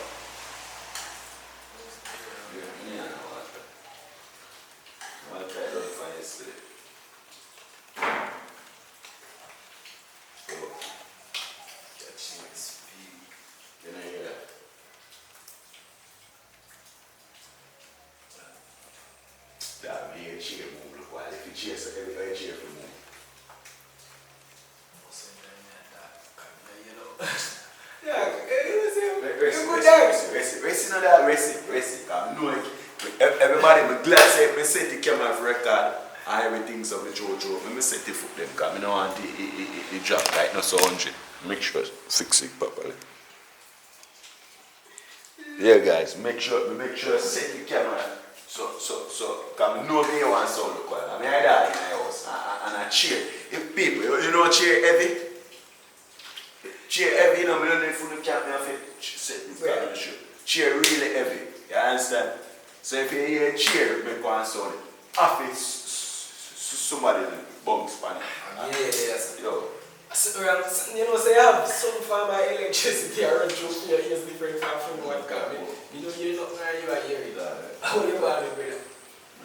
Speaker 3: Yeah, I'll try to find yesterday. So, catching my speed. Can I hear that? That me a chair move, look while if you chase everybody chair for move. Racing on that, racing. I know everybody, I'm glad say I set the camera for record and everything so the Jojo. I set the foot them because I don't want the drop like no so 100. Make sure fix it properly. Yeah guys, make sure set the camera so because I know me want sound look well. I mean I die in my house and I cheer. If people, you know cheer heavy. Chair heavy, you know, I don't need for the camera set this camera show. Chair really heavy, you understand? So if you hear a chair, make one sound. Half it, somebody bumps on it.
Speaker 4: Yes.
Speaker 3: Yo.
Speaker 4: You know, say I have some form of electricity around through here, is different from what coming. You don't hear nothing and you are hearing it. How do you want it, brother?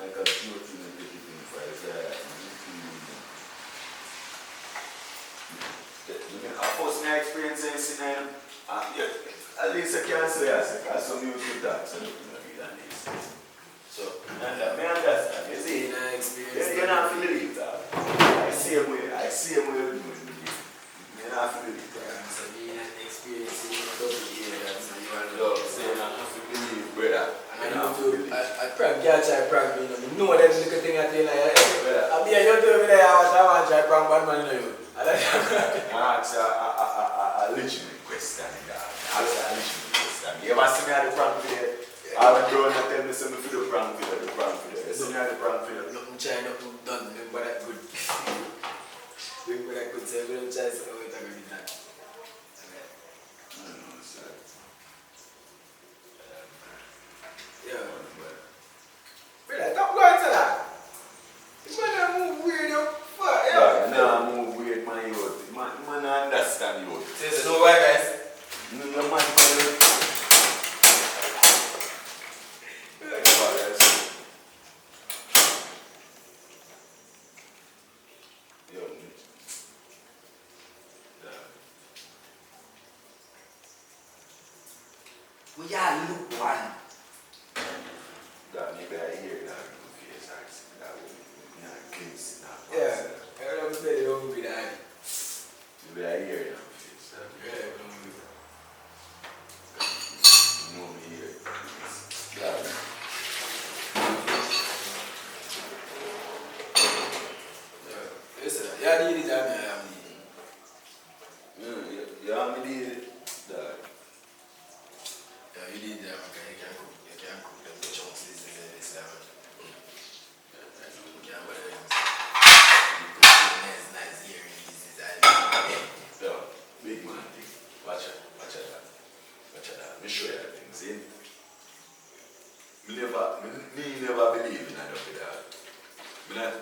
Speaker 3: Like a few things that you can find. Of course, my experience is in at least I can say I some music that so I understand. You see, you're not feeling it. I see him with you. You're not feeling it.
Speaker 4: So being an experience in Duppy, that's how you
Speaker 3: Yo, saying I have to believe, brother.
Speaker 4: I prank catch, I prank me. You know that little thing I tell you. I'll be a young over there, I want to try prank one man in you. I
Speaker 3: ask a legitimate question. You ever see me at the prank video? I would go and tell me something for the prank video. You see me at the prank video?
Speaker 4: Nothing try, nothing done. Remember that good. Remember that good. So we don't try to say, oh, it's a good that. Yeah. Brother, stop going to that. You better move weird, yo.
Speaker 3: Yeah, nah, move weird, man, youth. Man, I understand you.
Speaker 4: Say, no, why, guys?
Speaker 3: No, man,
Speaker 4: We are look one.
Speaker 3: that maybe I hear that face accent. That would be a glimpse.
Speaker 4: Yeah, I don't say they don't be that.
Speaker 3: Maybe I hear that face.
Speaker 4: Yeah, don't be that.
Speaker 3: No, me hear it. Yeah.
Speaker 4: Listen, you need it, I am needing.
Speaker 3: Yeah, me need it. That.
Speaker 4: Yeah, you need them, okay? You can cook them the chunks, this. You can whatever you nice hearing this.
Speaker 3: Yeah, big man thing. Watch that. Me show you that thing, see? Me never believe in that dog.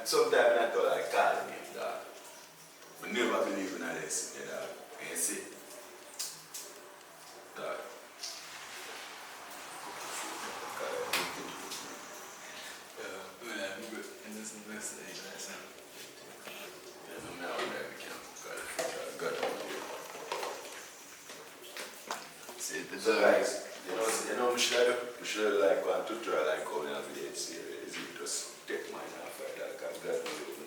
Speaker 3: Sometimes I thought I call him dog. Me never believe in this dog. You see? Dog. So guys, you know, we should like one tutorial like how we have the series. You just take mine off like that because God knows you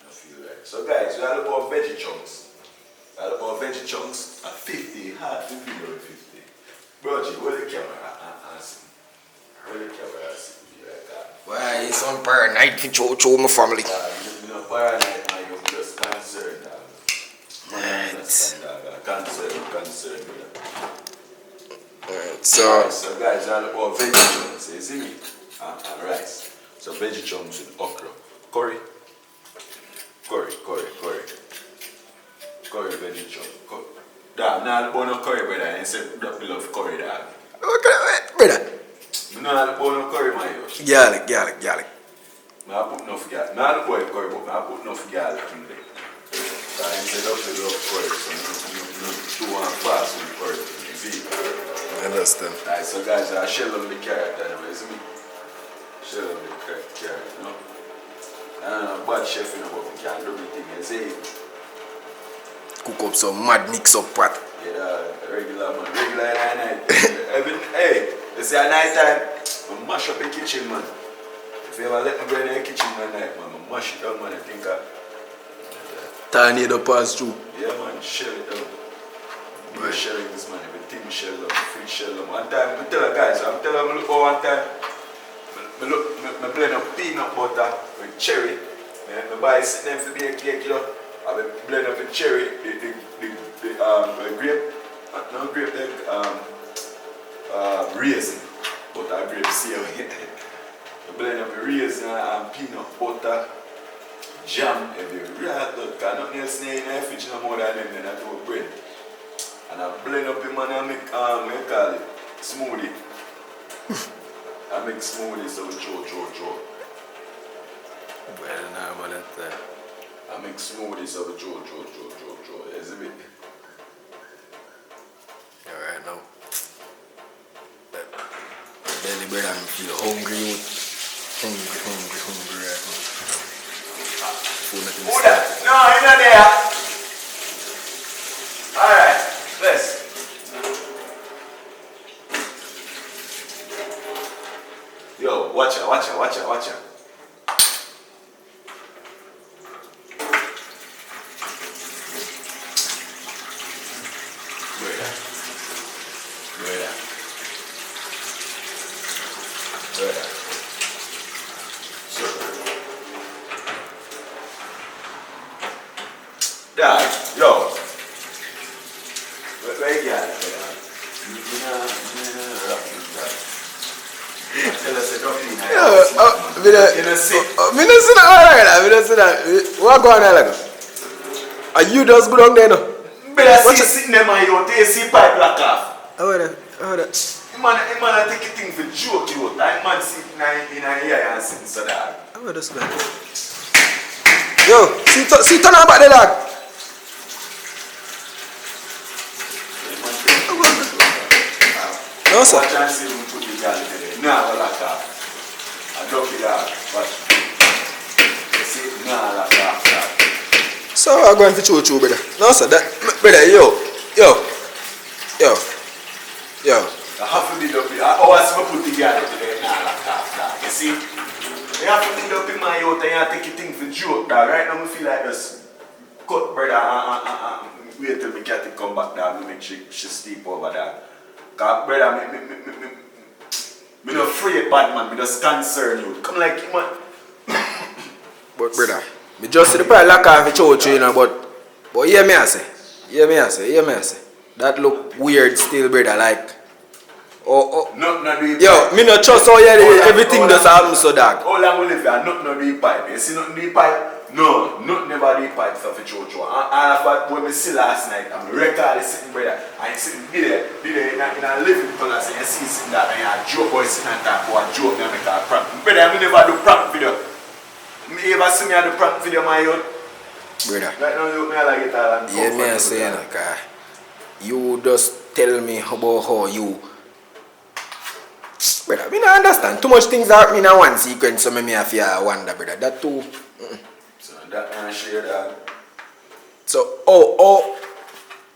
Speaker 3: don't feel right. So guys, we are about veggie chunks. At 50, hard to video with 50. Brogy, hold the camera and see. Hold the camera and see if you like that.
Speaker 4: Why, it's on paranoid for show my family.
Speaker 3: You know, paranoid man, you're just concerned. Concerned.
Speaker 4: Alright, so
Speaker 3: guys, all about veggie chunks, you see me? And rice. So veggie chunks with okra. Curry. Dog, now the bone of curry, brother. You said Duppy love curry, dog.
Speaker 5: Okay, brother.
Speaker 3: You know how the bone of curry, my yo.
Speaker 5: Garlic.
Speaker 3: I put enough garlic. Now the boy curry, but I put enough garlic in there. So I said Duppy love curry, so no too fast with curry. You see?
Speaker 5: I understand.
Speaker 3: Alright, so guys, I shell on the carrot anyway, you see me? Shell on the carrot, you know? Bad chef, you know, but we can do everything, you see?
Speaker 5: Cook up some mad mix up pot.
Speaker 3: Yeah, regular man, regular at night. Hey, you see at night time, I mash up the kitchen, man. If you ever let me go in the kitchen at night, man, I mash it down, man, I think
Speaker 5: Tornado pass through.
Speaker 3: yeah, man, shell it down. We're shelling this, man, everything shell them, free shell them. One time, I tell the guys, I'm telling them, look for one time, I blend up peanut butter with cherry. I buy it them for be a cake, you know. I blend up the cherry, the grape, no grape, raisin, but I grape seal. I blend up the raisin and peanut butter, jam, every real good, because nothing else in the fridge no more than them, then I do bread. And I blend up him and I make, I call it smoothie. I make smoothies of Joe.
Speaker 5: Well, normal at that.
Speaker 3: I make smoothies of Joe. Is it?
Speaker 5: Alright now. Belly bread, I feel hungry. Hungry right now. Food nothing.
Speaker 3: Who that? No, he's not there. Alright, let's. Yo, watch out. Brother. So, Dad, yo. Where you at? Tell us a Duppy.
Speaker 5: Me no see that. What going on like? Are you just good on there no?
Speaker 3: Better see sitting there, man, you see pipe black off.
Speaker 5: How that?
Speaker 3: Man, take a thing for joke you out. That man sitting in a here and sitting so dog.
Speaker 5: How that smell? Yo, see turn on back the dog. No sir.
Speaker 3: Watch and see him put the girl in there. Nah, black off. I drop it out. Watch. See, nah, black off.
Speaker 5: So I'm going for choo brother. No sir, that brother, yo.
Speaker 3: I have to be Duppy. I always put the girl in there. Nah, black off. You see? You have to be Duppy, my out and you take a thing for joke, dog. Right now, I feel like this cut, brother, wait till my cat come back, dog. Make she sleep over there. Because, brother, me not afraid, bad man. Me just concern you. Come like you, man.
Speaker 5: But brother, me just see the part lock off the church, you know, but hear me I say. That look weird still, brother, like
Speaker 3: No,
Speaker 5: yo, me not trust how everything just happen so dark.
Speaker 3: How long will live here? Nothing no do pipe. You see nothing do pipe? No, nothing never do pipe stuff for church. And when we see last night, I'm record is sitting brother. And sitting there in a living colors and you see sitting there and you joke boy sitting and talk about joke and make a prank. Brother, I never do prank video. Me ever see me do prank video my own?
Speaker 5: Brother.
Speaker 3: Right now you me like it all and
Speaker 5: yeah, me I say no, you just tell me about how you brother, me not understand. Too much things happen in one sequence, so me have to wonder, brother. That too.
Speaker 3: So that man share that.
Speaker 5: So,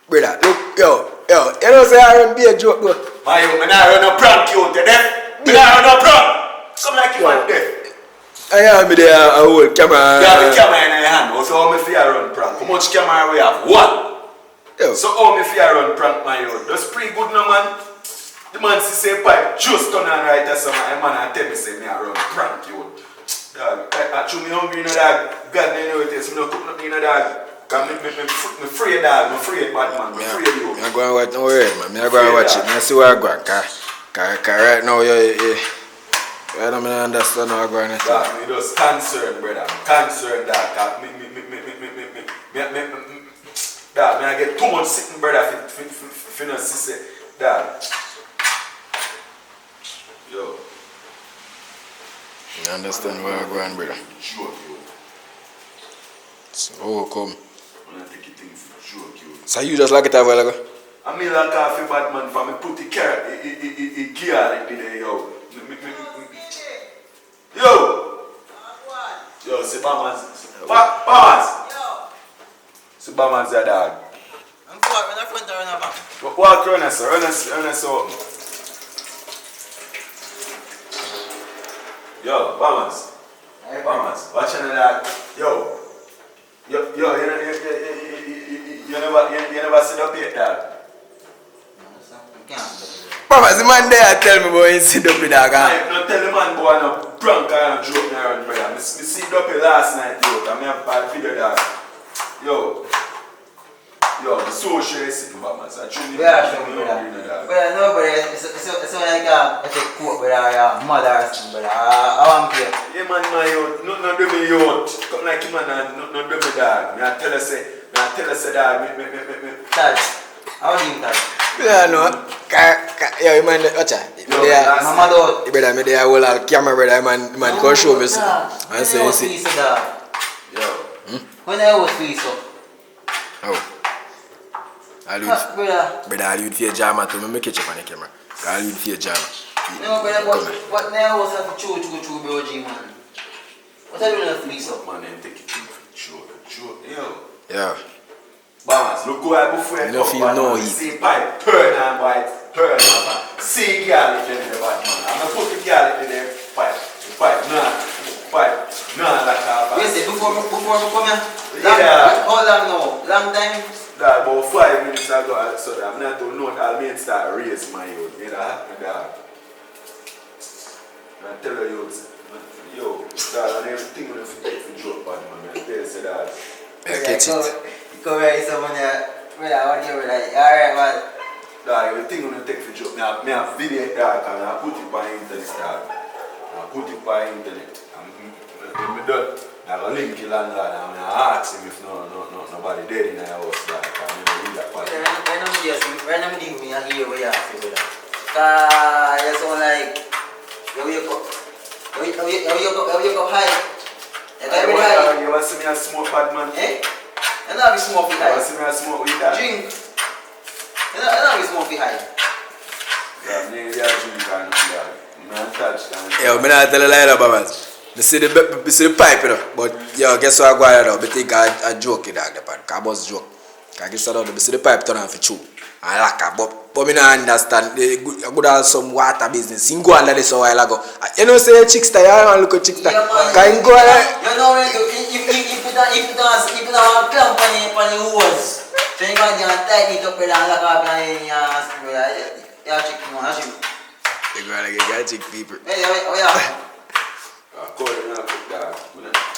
Speaker 5: brother, look, yo, you know say I run be a joke though.
Speaker 3: My yo, me not run a prank you, you deaf? Me not run a prank. Come like you want deaf.
Speaker 5: I have me there a whole camera.
Speaker 3: You have a camera in your hand. So how me fear run prank? How much camera we have? One.
Speaker 5: Yo.
Speaker 3: So how me fear run prank my yo? That's pretty good no man. The man say pipe just turn on right as some man and tell me say me I run prank you. Dog, I chew me hungry, you know, dog. God, you know it is. Me no cook nothing, you know, dog. Cause me afraid, dog. Me afraid, bad man. Me afraid you.
Speaker 5: Me go and watch, don't worry, man. Me go and watch it. Me see where I go. Cause right now, I don't understand how I go on.
Speaker 3: Dog, me just concerned, brother. I'm concerned, dog. Cause Dog, I get too much sitting brother for no sister. Dog. Yo.
Speaker 5: You understand where I'm going, brother?
Speaker 3: Joke, yo.
Speaker 5: So, oh, come.
Speaker 3: I'm not taking things for joke, yo.
Speaker 5: So you just like it a while ago?
Speaker 3: I mean like coffee bad man for me put the carrot, it gear in there, yo. Yo! Yo, see Baman's. Baman's!
Speaker 6: Yo!
Speaker 3: See Baman's your dog.
Speaker 6: I'm far, run up front or run up back.
Speaker 3: Walk run us, run us out. Yo, Baman's. Baman's, watch on the dog. Yo, you never sit up yet, dog.
Speaker 5: Papa, the man there tell me about him sit up with that guy.
Speaker 3: No tell the man boy no prank and joke around, brother. Me see Duppy last night, yo. I have a bad video, dog. Yo, the social is sitting, Baman's. I truly
Speaker 6: Yeah, sure, brother. But no, but it's like a quote with our mother or something, but I want to.
Speaker 3: Yeah, man, my youth. No do me youth. Come like him and no do me dog. Me I tell us say dog. Me.
Speaker 6: Touch. How do you touch?
Speaker 5: Yeah, no. Yo, you man, watch out.
Speaker 6: Mama don't.
Speaker 5: You better me there hold a camera, brother. Man, go show me something. And say, you see.
Speaker 3: Yo.
Speaker 6: When I was free, so.
Speaker 5: Oh.
Speaker 6: Brother.
Speaker 5: Brother, I'll use for jama to me catch up on the camera. I'll use for jama.
Speaker 6: No, brother, but now was have to chew, bro, G, man. What are you doing for me, so?
Speaker 3: Man, then take it for joke. Yo.
Speaker 5: Yeah.
Speaker 3: Baman's, look go out before
Speaker 5: You don't feel no heat.
Speaker 3: See pipe, turn and bite, turn and bite. See girl in there, bad man. I'm gonna put the girl in there, pipe, nah, like a
Speaker 6: You say, before we come here?
Speaker 3: Yeah.
Speaker 6: How long now? Long time?
Speaker 3: Dog, about 5 minutes ago, so I'm not to know I'll make start raise my youth. You know, dog. I tell you, yo, dog, and everything when you take for joke, bad man. I tell you, say that.
Speaker 5: I catch it.
Speaker 6: You come here, someone there. Brother, what do you like? Alright, man.
Speaker 3: Dog, everything when you take for joke, me have video it, dog, and I put it on the internet, dog. I put it on the internet. When me done, I go link the landlord and I ask him if nobody dead in the house, dog. And I read that part.
Speaker 6: Right now, me I hear what you have to do. You sound like you wake up. You wake up high.
Speaker 3: You ever see me a smoke, bad man?
Speaker 6: Eh? You know we smoke
Speaker 3: You
Speaker 6: high.
Speaker 3: ever see me a smoke with that?
Speaker 6: Drink. You know we smoke high.
Speaker 3: Yeah, me a drink and dog. Me a touch and
Speaker 5: Yo, me not tell a lie about that. Me see the pipe, you know. But yo, guess what I go ahead now? Me think I joke it dog, the part. I was joke. I guess I don't know. Me see the pipe turn on for chew. I like it, but me not understand. I could have some water business. You go under this a while ago. You know, say chickster. You don't look at chickster. Can you go ahead?
Speaker 6: You know when you put a clamp on the hose. So you can tighten it up and lock up and you chick no,
Speaker 5: You gotta get chick people.
Speaker 6: Hey, yeah.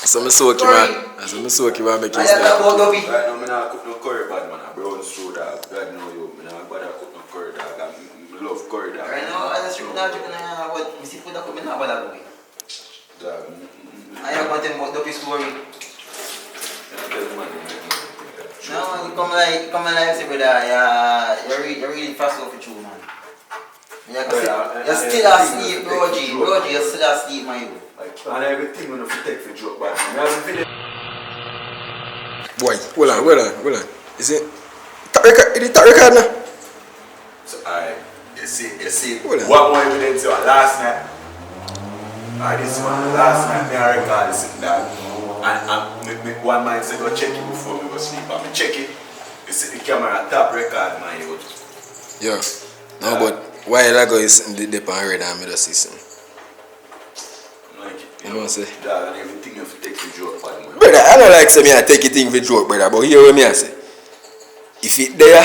Speaker 5: So me soak you, man. So me soak you, man. Make you stay.
Speaker 6: I got Duppy.
Speaker 3: right now, I don't cook no curry, bad man. I brown stew, dog. God know you. I don't bother cook no curry, dog. I love curry, dog.
Speaker 6: Right now, I just chicken what? Me see food that come in, I bother go.
Speaker 3: Dog.
Speaker 6: I have got them Duppy story.
Speaker 3: Tell the man,
Speaker 6: No, you come like say, brother, you're really fast off the true, man. You're still asleep, bro G. You're still asleep, my you.
Speaker 3: And everything when you take for joke, bad man.
Speaker 5: Boy, hold on. Is it top record now?
Speaker 3: So, you see,
Speaker 5: Hold on.
Speaker 3: what more evidence you had last night? This one, last night, I record this and that. And one man said, go check it before we go sleep. And I check it. You see the camera top record, my youth.
Speaker 5: Yeah. No, but while I go is in the dip and read and I just see some.
Speaker 3: Like,
Speaker 5: You know what I'm saying?
Speaker 3: Dog, and everything you have to take for joke, bad man.
Speaker 5: Brother, I don't like say me I take it thing for joke, brother, but hear what me I say. If it there,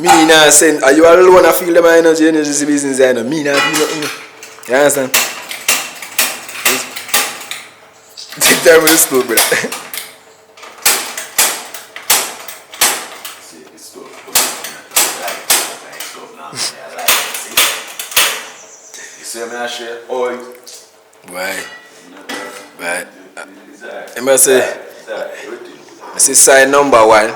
Speaker 5: me not send, are you alone I feel them energy business I know. Me not feel nothing. You understand? Tell me the story, brother.
Speaker 3: See, it's stuff. Like stuff now. I like it. See? You see me I share? Oh,
Speaker 5: Why? Right.
Speaker 3: It's alright.
Speaker 5: I must say,
Speaker 3: It's alright. Everything.
Speaker 5: I see sign number 1.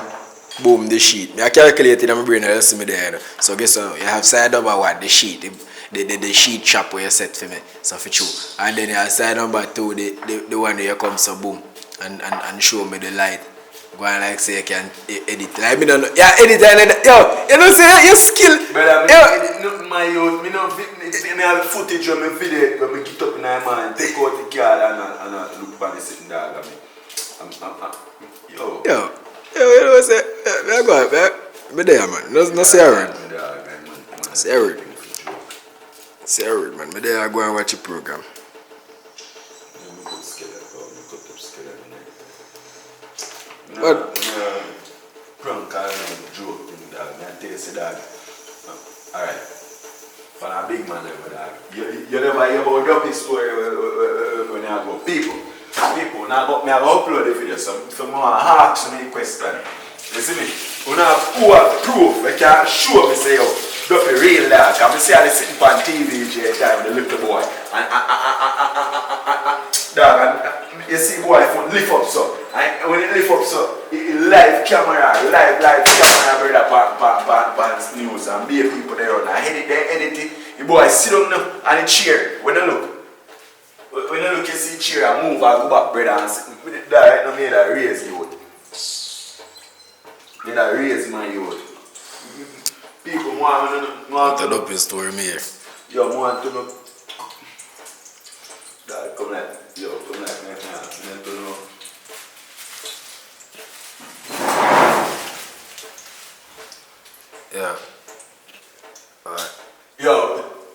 Speaker 5: boom, the sheet. I calculate it in my brain, I see me there. So guess what? You have side number one, the sheet. The sheet chop where you set for me. So for true. And then you have side number two, the one where you come so boom. And show me the light. Go and like say you can edit. Like me don't know. Yeah, edit and yo, you know say your skill.
Speaker 3: Brother, me edit nothing my youth. Me have footage of my video when me get up in my mind, take out the card and look back and sitting there. Yo, you
Speaker 5: know say I go man. Me there man. No say a word. Say a word. Say a word man. Me there I go and watch the program.
Speaker 3: What? Prank and joke thing, dog. I tell you, say, dog. Alright. For a big man, dog. You never hear about Duppy story when you go. People, now me have upload the video, so if you want to ask me a question, you see me? You have proof, you can show me, say, yo, Duppy real dog. I see how they sitting on TV each time, the little boy. Dog, and you see boy lift up so. And when it lift up so, live camera, brother, pan news and be people there on. I edit it. The boy sit down now and the chair. When you look, you see chair and move and go back, brother, and sit. That right now made that raise you. Made that raise my youth. People want
Speaker 5: to know. Story me here.
Speaker 3: Yo, want to know. Dad, come like me to know.
Speaker 5: Yeah. Alright.
Speaker 3: Yo,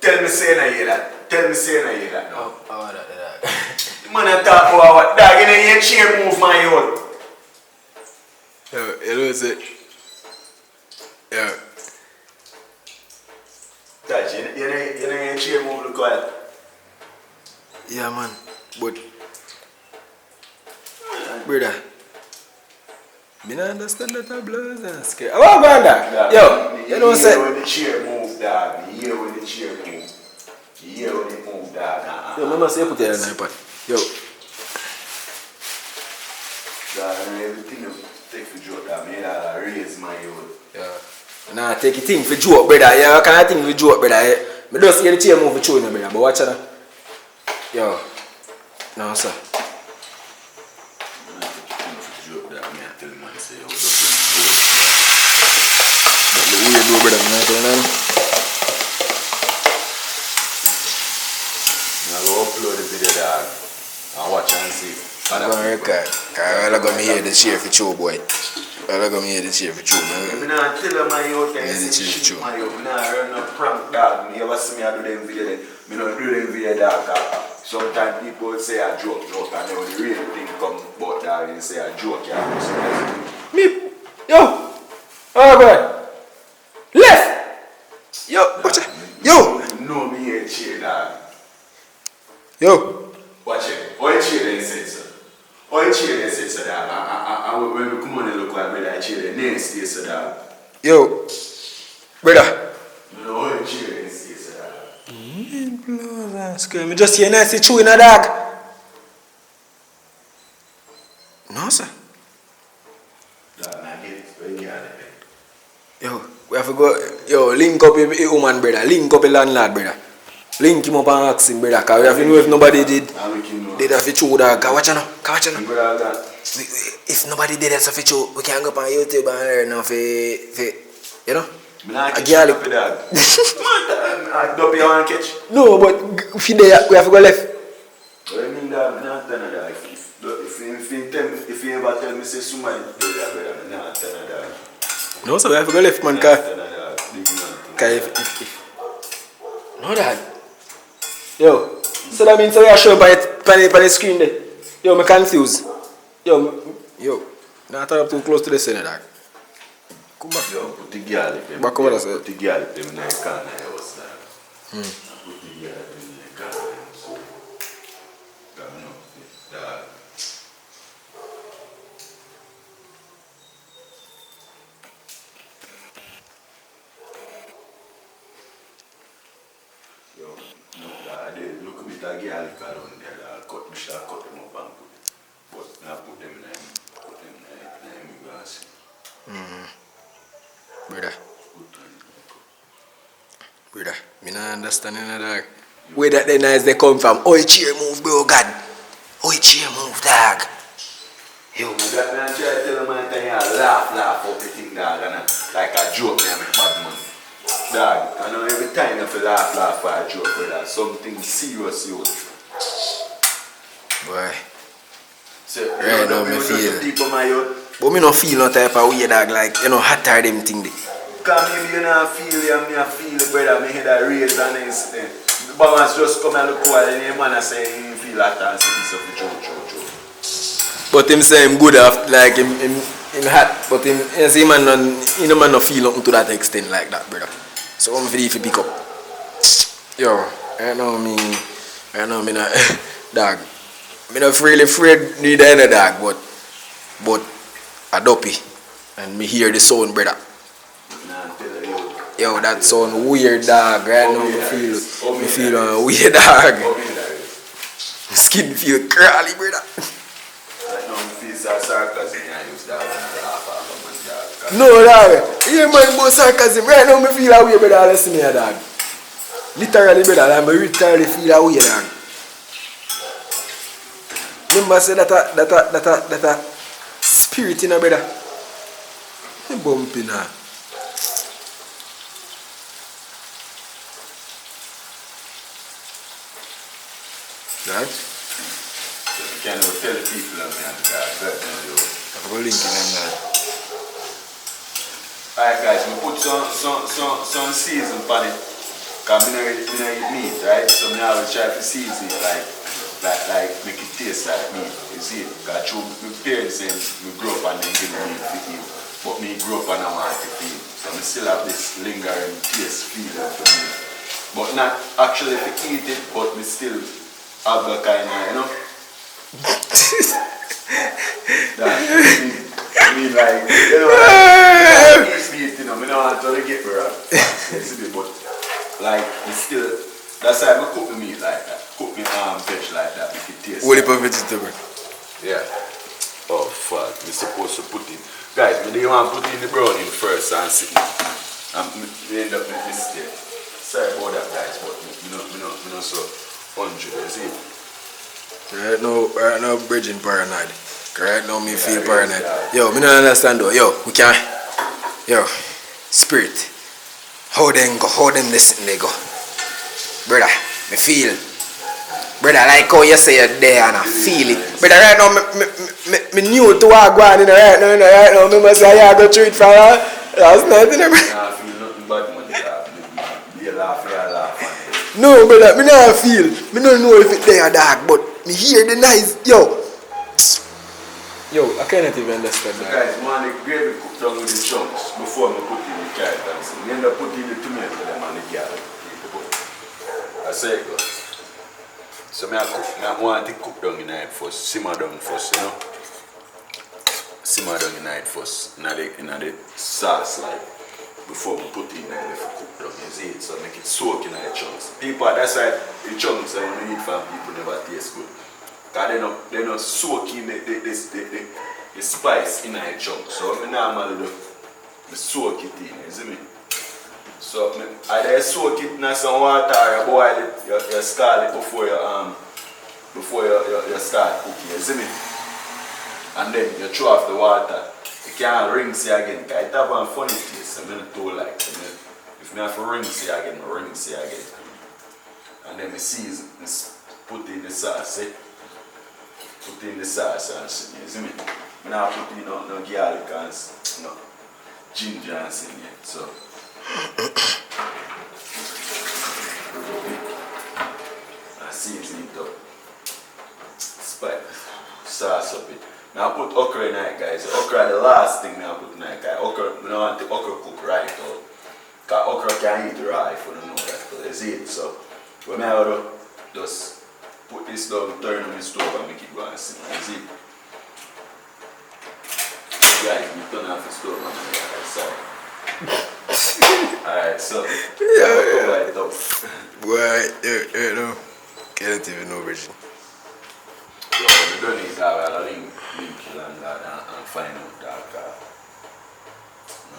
Speaker 3: tell me say I hear that. No.
Speaker 5: Oh, that.
Speaker 3: Man, I talk about what? Dog, you know your chair move my youth.
Speaker 5: Yo, you know say. Yeah.
Speaker 3: Touch, you know your chair move the coil.
Speaker 5: Yeah, man. But, brother, me not understand that I blows and scare. I want to go on that. Yo, you know what I'm saying?
Speaker 3: When the chair move, dog. You hear when the chair move. You hear when it move, dog.
Speaker 5: Yo, mama say you put it on the iPad. Yo.
Speaker 3: Dog, and everything you take for joke, dog. Me that raise my youth.
Speaker 5: Yeah. Nah, take it thing for joke, brother. Yeah, can I think for joke, brother? Me just hear the chair move for chewing, brother. But watch it. Yo. No, sir. The weird do, brother.
Speaker 3: I will upload the video, dog. And watch and see.
Speaker 5: I'm going to record. Because I'm going to hear the chair for chew, boy. I'm going to hear the chair for chew, man.
Speaker 3: I'm not telling my youth and say shit, my youth. I'm not run no prank, dog. You ever see me do them video? I don't do them video, dog. Sometimes people say a joke, and then when the real thing come about that, they say a joke.
Speaker 5: Me, yo, oh boy, left, yo, watch it, yo.
Speaker 3: No, me ain't cheer, dog.
Speaker 5: Yo.
Speaker 3: Watch it. All cheer they say so. All cheer they say so, dog. And when we come on and look like brother, I cheer the name stay so, dog.
Speaker 5: Yo, brother.
Speaker 3: No, all cheer they say so, dog.
Speaker 5: Me just hear nice chewing a dog. No, sir. Yo, we have to go. Yo, link up a woman, brother. Link up a landlord, brother. Link him up and ask him, brother. Because we have to know if nobody did have to chew dog. Watch out now. If nobody did have to chew, we can go up on YouTube and learn now you know?
Speaker 3: A girl for dog. Duppy you want to catch?
Speaker 5: No, but if you there, we have to go left.
Speaker 3: What do you mean that? I'm not telling dog. If you ever tell me say somebody do that, brother, I'm not telling dog.
Speaker 5: No, so we have to go left, man. No, dad. Yo, so that means we are showing by the screen there. Yo, I'm confused. Yo, not turn up too close to the center, dog. Come back.
Speaker 3: Yo, put the girl if
Speaker 5: back over there.
Speaker 3: Put the girl if them in the corner house, dog. Put the girl in the corner house. Dog. Yo, look at me, that girl around there, dog. We should cut them up and put it. But now put them in the glass.
Speaker 5: know, understand, you know, dog. Where that the nice they come from. Oh, chair move, bro, God. Oh, chair move, dog. Yo.
Speaker 3: That man try to tell man that you laugh up the thing, dog, and like a joke, me make bad money. Dog, I know every time you laugh for a joke, brother, something serious, you.
Speaker 5: Boy.
Speaker 3: So,
Speaker 5: right now, me feel.
Speaker 3: People my youth.
Speaker 5: But me not feel no type of weird, dog, like, you know, hotter them thing there.
Speaker 3: Because maybe you not feel it, and me I feel it, brother, me head a raise an incident. The bombers just come and look while and the man say he feel that and say this of the joke.
Speaker 5: But him say him good after, like, him hot, but him, you see, man, no feel nothing to that extent like that, brother. So I'm free if you pick up. Yo, right now, me not, dog, me not really afraid need any dog, but a Duppy, and me hear the sound, brother. Yo, that sound weird, dog. Right now, me feel weird, dog. My skin feel crawly, brother.
Speaker 3: Right now, me feel sarcasm, I use that one.
Speaker 5: No, dog. Yeah, man, about sarcasm. Right now, me feel a way, brother. Listen here, dog. Literally, brother, I literally feel a way, dog. Remember, say that a spirit in a brother. He bumping now. Right?
Speaker 3: So you can tell the people on me and
Speaker 5: I'm going to link in them now.
Speaker 3: Alright guys, we put some season on it. Because I don't eat meat, right? So I always try to season it like make it taste like meat. You see it? Because my parents say we grew up and then give me meat to eat. But me grew up and I want to eat. So I still have this lingering taste feeling for me. But not actually to eat it, but me still have the kind of, you know? I mean like, you know, like, meat, you know, I don't want to get me wrong. But like, it's still, that's why I cook the meat like that. Cook me veg like that, make it taste.
Speaker 5: What about vegetable?
Speaker 3: Yeah. Oh fuck, we're supposed to put in. Guys, we didn't want to put in the browning first and sit and we end up with mistake. Sorry about that guys, but we not so 100, you see?
Speaker 5: Right now, bridging paranoid. Right now, me feel paranoid. Yo, me don't understand though. Yo, we can. Yo, spirit. How them listen they go. Brother, me feel. Brother, like how you say you're there and I feel it. Brother, right now, me new to what going in right now, me must say I go through it for last night, you know, brother.
Speaker 3: I feel nothing bad when you laugh.
Speaker 5: No, brother, me not feel. Me don't know if it's there, dog, but me hear the noise. Yo, I cannot even understand that.
Speaker 3: Guys, man, the gravy cooked down with the chunks before I put in the carrot and so we end up putting the tomato them and the carrot. I say it goes. So I want to cook down in it first, simmer down first, you know. Simmer down in it first, in the sauce like before we put in it if we cook down, you see it, so make it soak in the chunks. People, that's why the chunks that you eat from people never taste good. Because they're not soaking the spice in the chunks. So I normally do soak it in, you see me? So either you soak it in some water or you boil it, you scald it before you start cooking, you see me? And then you throw off the water. You can't rinse it again, because it have a funny taste. I don't like it. If I have to rinse it again, I rinse it again. And then I season, put in the sauce, put in the sauce and shit, you see me? I don't put in no garlic and no ginger and shit yet, so. I season it up. Spice, sauce up it. Now I put okra in it, guys. Okra the last thing I put in it, guys. Okra, I don't want the okra cook right out. Because okra can eat raw if you don't know that. But you see it, so when I do, just put this down, turn on the stove and make it go and simmer. You see it? Guys, we turn off the stove and make it outside. Alright, so cover it up.
Speaker 5: Boy, no. Can't even know, Virgin.
Speaker 3: So we don't need that, I'll link and that and find out that.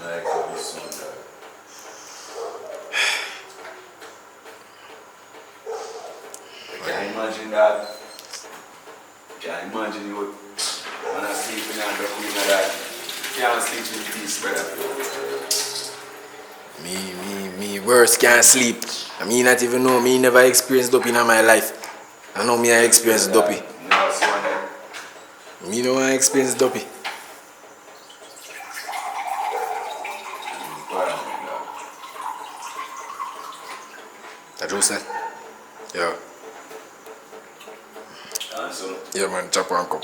Speaker 3: I like how this one, dog. Can't imagine you wanna sleep in and the queen of that. Can't sleep in peace, brother.
Speaker 5: Me worse can't sleep. I mean not even know, me never experienced Duppy in my life. I know me I experienced Duppy.
Speaker 3: No, so that.
Speaker 5: Me know I experienced Duppy. That you said? Yeah.
Speaker 3: So,
Speaker 5: Yeah man, chop one cup.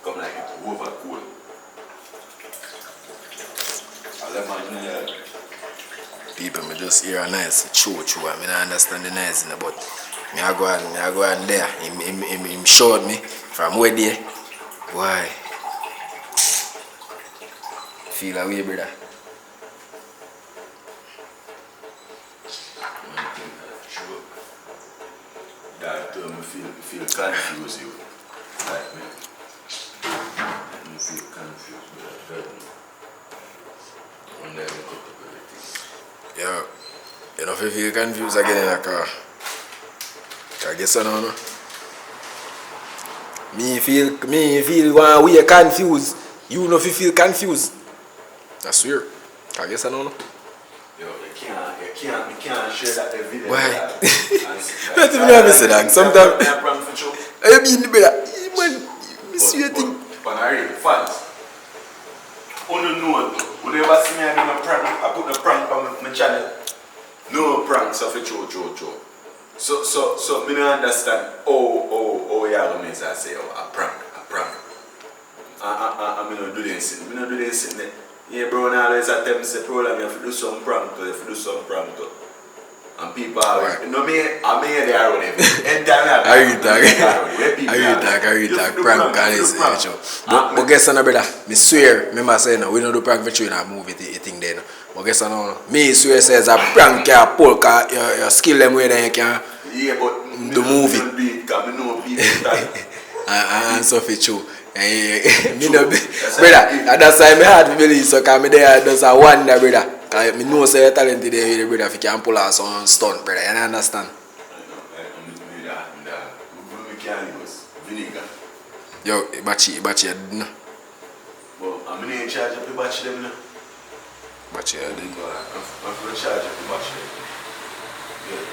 Speaker 3: come like it over cool. I'll let my
Speaker 5: People me just hear a nice chew. I mean I understand the nice in the but me I go and there. Him showed me from where there. Why? Feel away, brother.
Speaker 3: That me feel confused you. Like me. Me feel confused, but I don't know. One day I look up everything.
Speaker 5: Yeah. You know if you feel confused again in a car. I guess I don't know. Me feel one way confused. You know if you feel confused. I swear. I guess I don't know.
Speaker 3: Yo, you can't share that video.
Speaker 5: Why? Not even know me say that. Sometimes I mean brother, man, me see you think.
Speaker 3: But I read fans. Unknown. Whenever see me I do a prank, I put a prank on my channel. No pranks of a cho. So me don't understand. Oh yeah, I say a prank. I me not do this. Yeah, bro, now always attempt to say Prolong, you have to do some prank. And people always, you know me, I'm here there with him. Anytime I
Speaker 5: read that prank and it's show. But guess on brother, me swear, remember saying no, we don't do prank for you in a movie thing there. But guess on me swear says a prank can pull cause your skill them way then you can the movie. And so for true. Me no brother, that's why me hard to believe so cause me there does a wonder brother. Cause me know say you're talented there brother if you can pull out some stunt brother, you understand? Yo, batchy, no.
Speaker 3: Well, I'm in charge of the batch them now.
Speaker 5: Batchy, I did.
Speaker 3: I'm in charge of the batch them. Yeah.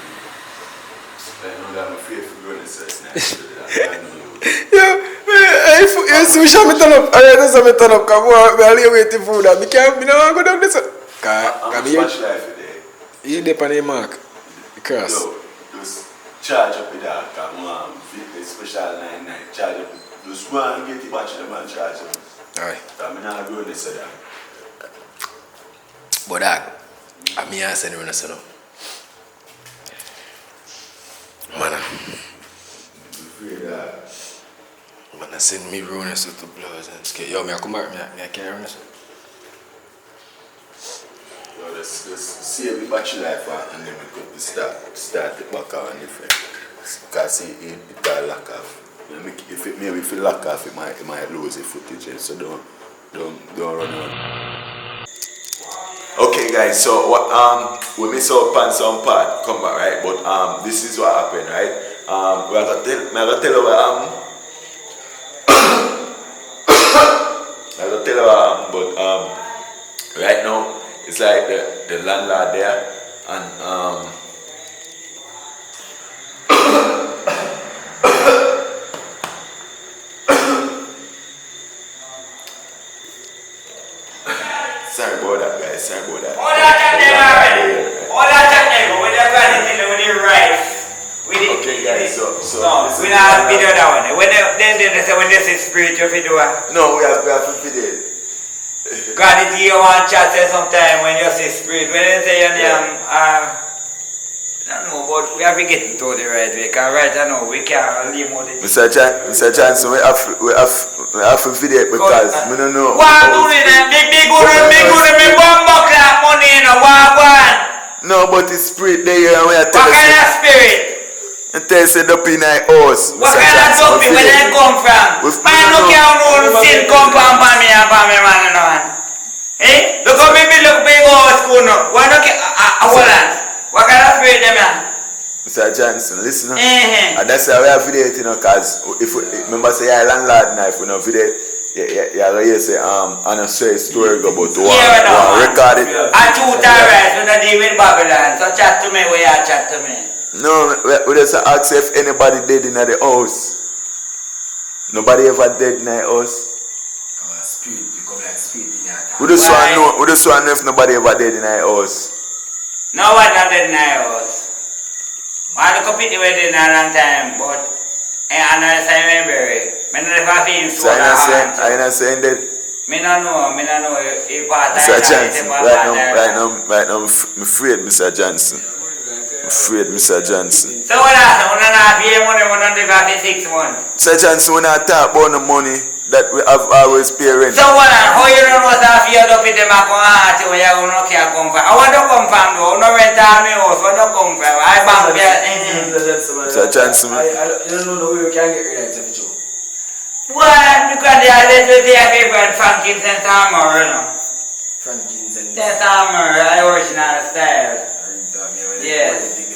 Speaker 3: I know that I'm afraid for going to say
Speaker 5: You see me show me turn up. Alright, that's how me turn up. Come on, me only waiting for that. Me no go down this.
Speaker 3: I'm much life today.
Speaker 5: You dip on the mark. Because
Speaker 3: Yo, just charge up the dark. I'm special 99. Charge up. Just go and get the batch them and charge them.
Speaker 5: alright.
Speaker 3: I'm not going to say that.
Speaker 5: But dog, I mean I send you no say no. Man, I send me running to the blood and scare. Yo, me I come back, me I can't run this.
Speaker 3: Yo, let's save the batch life and then we could start the back on different. Because it lock off. If it lock off, it might lose the footage. So don't run on. Okay, guys. So we miss out on some part. Come back, right? But this is what happened, right? I'm gonna tell you what happened. But right now it's like the landlord there and sorry about that, guys.
Speaker 7: All that when they're running with the rice.
Speaker 3: Okay, guys. So
Speaker 7: we not video that one. When they say when they say spirit, you do it.
Speaker 3: no, we have to video.
Speaker 7: God is here one chat say sometime when you say spirit. When they say your name, I don't know, but we have to get it to the right way. Because right now we can't leave out the
Speaker 3: Mr. Chance, we have to video it because we don't know.
Speaker 7: What do they then? Big good, me bumbo clap money in a one.
Speaker 3: No, but it's spirit there and we are
Speaker 7: What kind of spirit?
Speaker 3: and tell us Duppy in our house.
Speaker 7: What kind of Duppy where they come from? Man, look how no sin come from me and from me, man. Eh? Look how me look big old school now. Why not hold on? What kind of spirit them, man?
Speaker 1: Mr. Johnson, listen. And that's why we have video it, you know, because if we, remember say you're landlord now, if we don't video it, you say and I say story go about to record it.
Speaker 7: I shoot alright, we don't deal with Babylon. So chat to me where you chat to me.
Speaker 1: No, we just ask if anybody dead in the house. Nobody ever dead in the house.
Speaker 5: Spirit become like spirit in your
Speaker 1: We just want to know if nobody ever dead in the house.
Speaker 7: No one not dead in the house. I look up it were dead in a long time, but I don't say memory. I never feel so
Speaker 1: I ain't saying dead.
Speaker 7: I don't know if part
Speaker 1: Mr. Johnson, right now, I'm afraid, Mr. Johnson. I'm afraid, Mr. Johnson.
Speaker 7: So what happened? We don't pay money, we don't live 6 months.
Speaker 1: Mr. Johnson, when I talk about the money that we have always pay rent.
Speaker 7: So what happened? How you don't know that if you don't pay them a come out where you don't come from? I want to come from though, no rent on me house, where don't come from? I bank
Speaker 1: Mr. Johnson.
Speaker 5: You don't know where you can get rid of it, Joe.
Speaker 7: What? Because they are little their favorite frankincense armor, you know.
Speaker 5: Frankincense.
Speaker 7: That's armor, original style. Yes.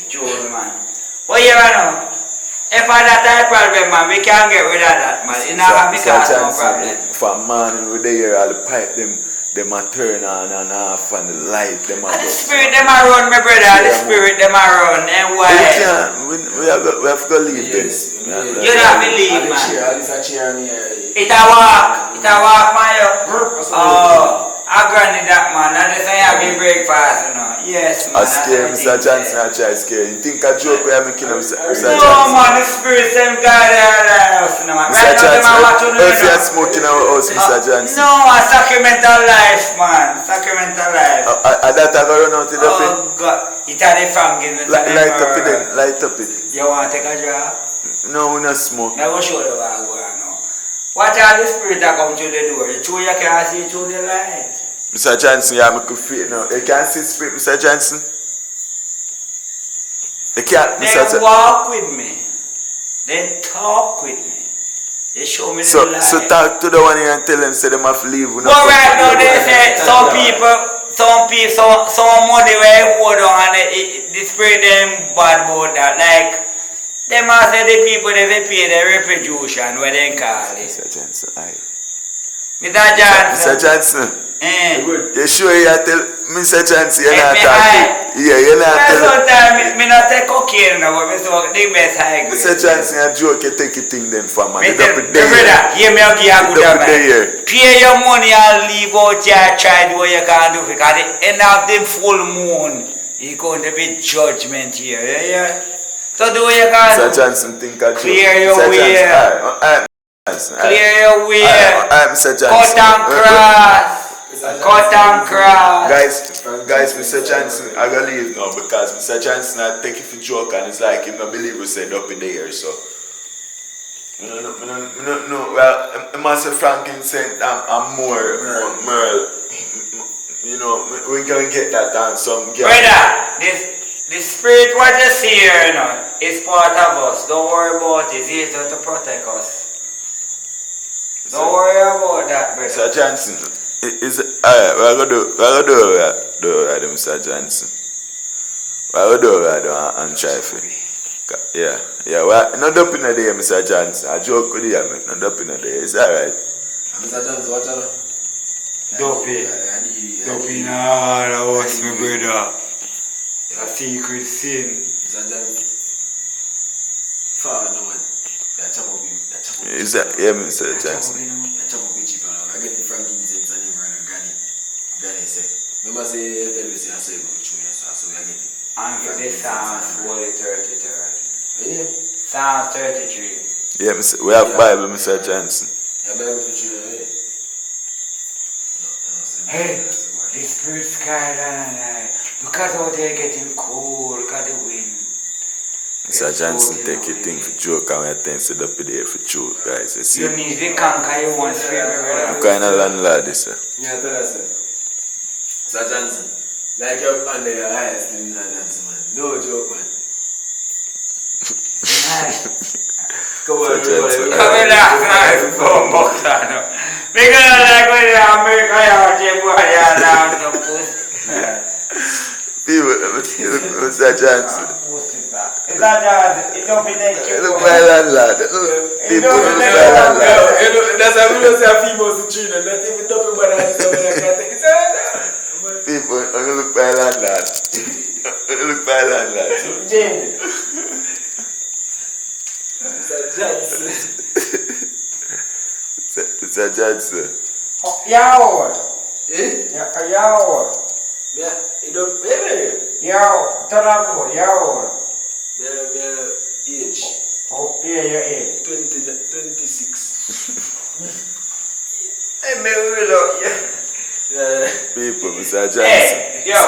Speaker 7: Joe, man. But you know, if I that type problem, man, we can't get rid of that, man. It's not because no problem.
Speaker 1: For man, we there, all the pipe, them a turn on and off, and the light, them a
Speaker 7: The spirit, them a run, my brother. The spirit, them a run. And why?
Speaker 1: We have to go leave them.
Speaker 7: You don't believe, man. It a walk, man. Oh. I granted that, man. I just say I have breakfast, you know. Yes, man.
Speaker 1: I scare Mr. Johnson, I try to scare. You think I joke where I'm making Mr. Johnson?
Speaker 7: No, man, the spirit same guy there, you know, man.
Speaker 1: Mr.
Speaker 7: Right now,
Speaker 1: Johnson, if you are smoking our house, Mr. Johnson.
Speaker 7: No, a sacramental life, man. Sacramental life.
Speaker 1: That I got run out to the pit.
Speaker 7: Oh, God. It had a fangin.
Speaker 1: Light up it then, light up it.
Speaker 7: You want to take a job?
Speaker 1: No, we not smoke.
Speaker 7: I will show you what I go on now. Watch how the spirit that come through the door. You can't see through the light.
Speaker 1: Mr. Johnson, you make a feel now. You can't see spirit, Mr. Johnson. You can't, Mr. Johnson.
Speaker 7: They walk with me. They talk with me. They show me the light.
Speaker 1: So talk to the one here and tell them say them have to leave.
Speaker 7: But right now they say some money where hold on and the spirit them bad about that. Like them are say the people they pay the retribution where they call it.
Speaker 1: Mr. Johnson, aye.
Speaker 7: Mr. Johnson.
Speaker 1: Mr. Johnson. You sure you tell Mr. Johnson you're not
Speaker 7: talking?
Speaker 1: Yeah, you're not telling.
Speaker 7: Sometimes I not take cocaine now, but I talk the best high grade.
Speaker 1: Mr. Johnson, you joke, you take your thing then for man.
Speaker 7: Brother, hear me out give you a good advice. Pay your money and leave out here, try do what you can do because at the end of the full moon, it's going to be judgment here. Yeah? So do what you can do.
Speaker 1: Mr. Johnson, think I joke.
Speaker 7: Clear your way. Clear your way.
Speaker 1: Mr. Johnson.
Speaker 7: Cut and cross. Cut and cross.
Speaker 1: Guys, Mr. Johnson, I gotta leave now because Mr. Johnson I take it for joke and it's like him not believe we said up in the air, so. No, well, I must say frankincense and more Merle. You know, we're gonna get that down some
Speaker 7: Brother, the spirit what you see here, you know, is part of us. Don't worry about it. It's here to protect us. Don't worry about that, brother.
Speaker 1: Mr. Johnson, alright, we're gonna do that, Mr. Johnson. We're gonna do that and try for it. Yeah, well, not up in the day, Mr. Johnson. I joke with you, man. Not up in the day. It's alright.
Speaker 5: Mr. Johnson, watch out.
Speaker 7: Duppy, nah, that was my brother. A secret sin.
Speaker 5: Mr. Johnson. Far no man. That's how we.
Speaker 1: Is that, yeah, Mr. Johnson.
Speaker 5: That's how we cheap. I get the frankincense and him running granny say. Remember say, tell me say I say go through so I get it.
Speaker 7: And get this Psalms 33.
Speaker 5: Yeah.
Speaker 7: Psalms 33.
Speaker 1: Yeah, we have Bible, Mr. Johnson.
Speaker 5: Yeah, Bible for children,
Speaker 7: Hey, the spirit skyline. Look at how they're getting cold. Look at the wind.
Speaker 1: Mr. Johnson, take your thing for joke and we attend to Duppy there for true, guys. You see?
Speaker 7: You need to conquer your own spirit, brother.
Speaker 1: I'm kind of landlord, this, sir.
Speaker 5: Yeah, tell us, sir. Mr. Johnson, like you're under your highest in Mr. Johnson, man. No joke, man. Come on,
Speaker 1: Johnson.
Speaker 7: Come in there, go back down. Because like when you America, you have to
Speaker 1: People, Mr. Johnson.
Speaker 7: It's not that. It don't be that
Speaker 1: It
Speaker 7: cute.
Speaker 1: look like landlord. People look like landlord.
Speaker 4: That's how we don't say females in Trinidad. Not even Duppy but I say like that. It's
Speaker 1: People look like landlord. Look like landlord.
Speaker 7: Jamie.
Speaker 4: It's a Johnson.
Speaker 1: It's a Johnson.
Speaker 7: Yo.
Speaker 4: Eh?
Speaker 7: Yo.
Speaker 4: Yeah, you don't pay.
Speaker 7: Yo. Turn on the yo.
Speaker 4: Yeah, age.
Speaker 7: Oh, yeah, your age.
Speaker 4: 26.
Speaker 7: Hey, me will yeah.
Speaker 1: People, Mr. Johnson.
Speaker 7: Hey, yo.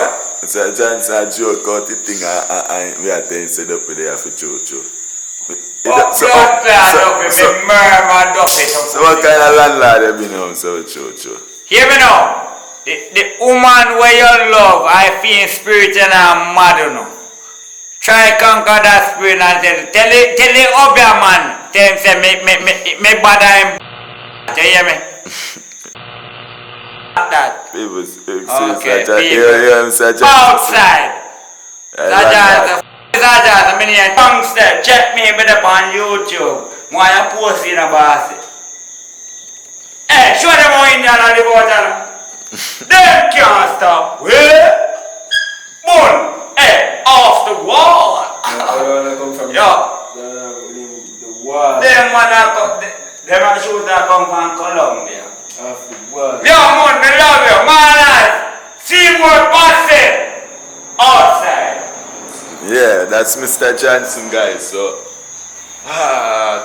Speaker 1: Mr. Johnson joke out the thing and we are telling set up there for Jojo.
Speaker 7: So
Speaker 1: what kind of landlord have you know, so Jojo?
Speaker 7: Hear me now. The woman where you love, I feel spirit and I'm mad, you know. Try conquer that spirit and tell the other man, tell him say me bother him. Do you hear me? That.
Speaker 1: People,
Speaker 7: Okay,
Speaker 1: Mr. Johnson.
Speaker 7: Outside. I mean, youngster, check me with up on YouTube. Why you post in a boss? Hey, show them how Indian are the water. Them can't stop. Bull. Hey, off the wall.
Speaker 4: I wanna come from the wall.
Speaker 7: Them man shoot that come from Colombia.
Speaker 4: Off the wall.
Speaker 7: Yo, man, me love you. Man, life. See what passing. Outside.
Speaker 1: Yeah, that's Mr. Johnson, guys. So,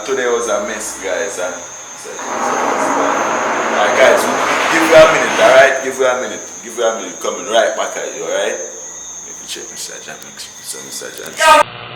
Speaker 1: today was a mess, guys. Alright, guys, give you a minute, alright? Give you a minute. Coming right back at you, alright? Let me check Mr. Johnson. Mr. Johnson.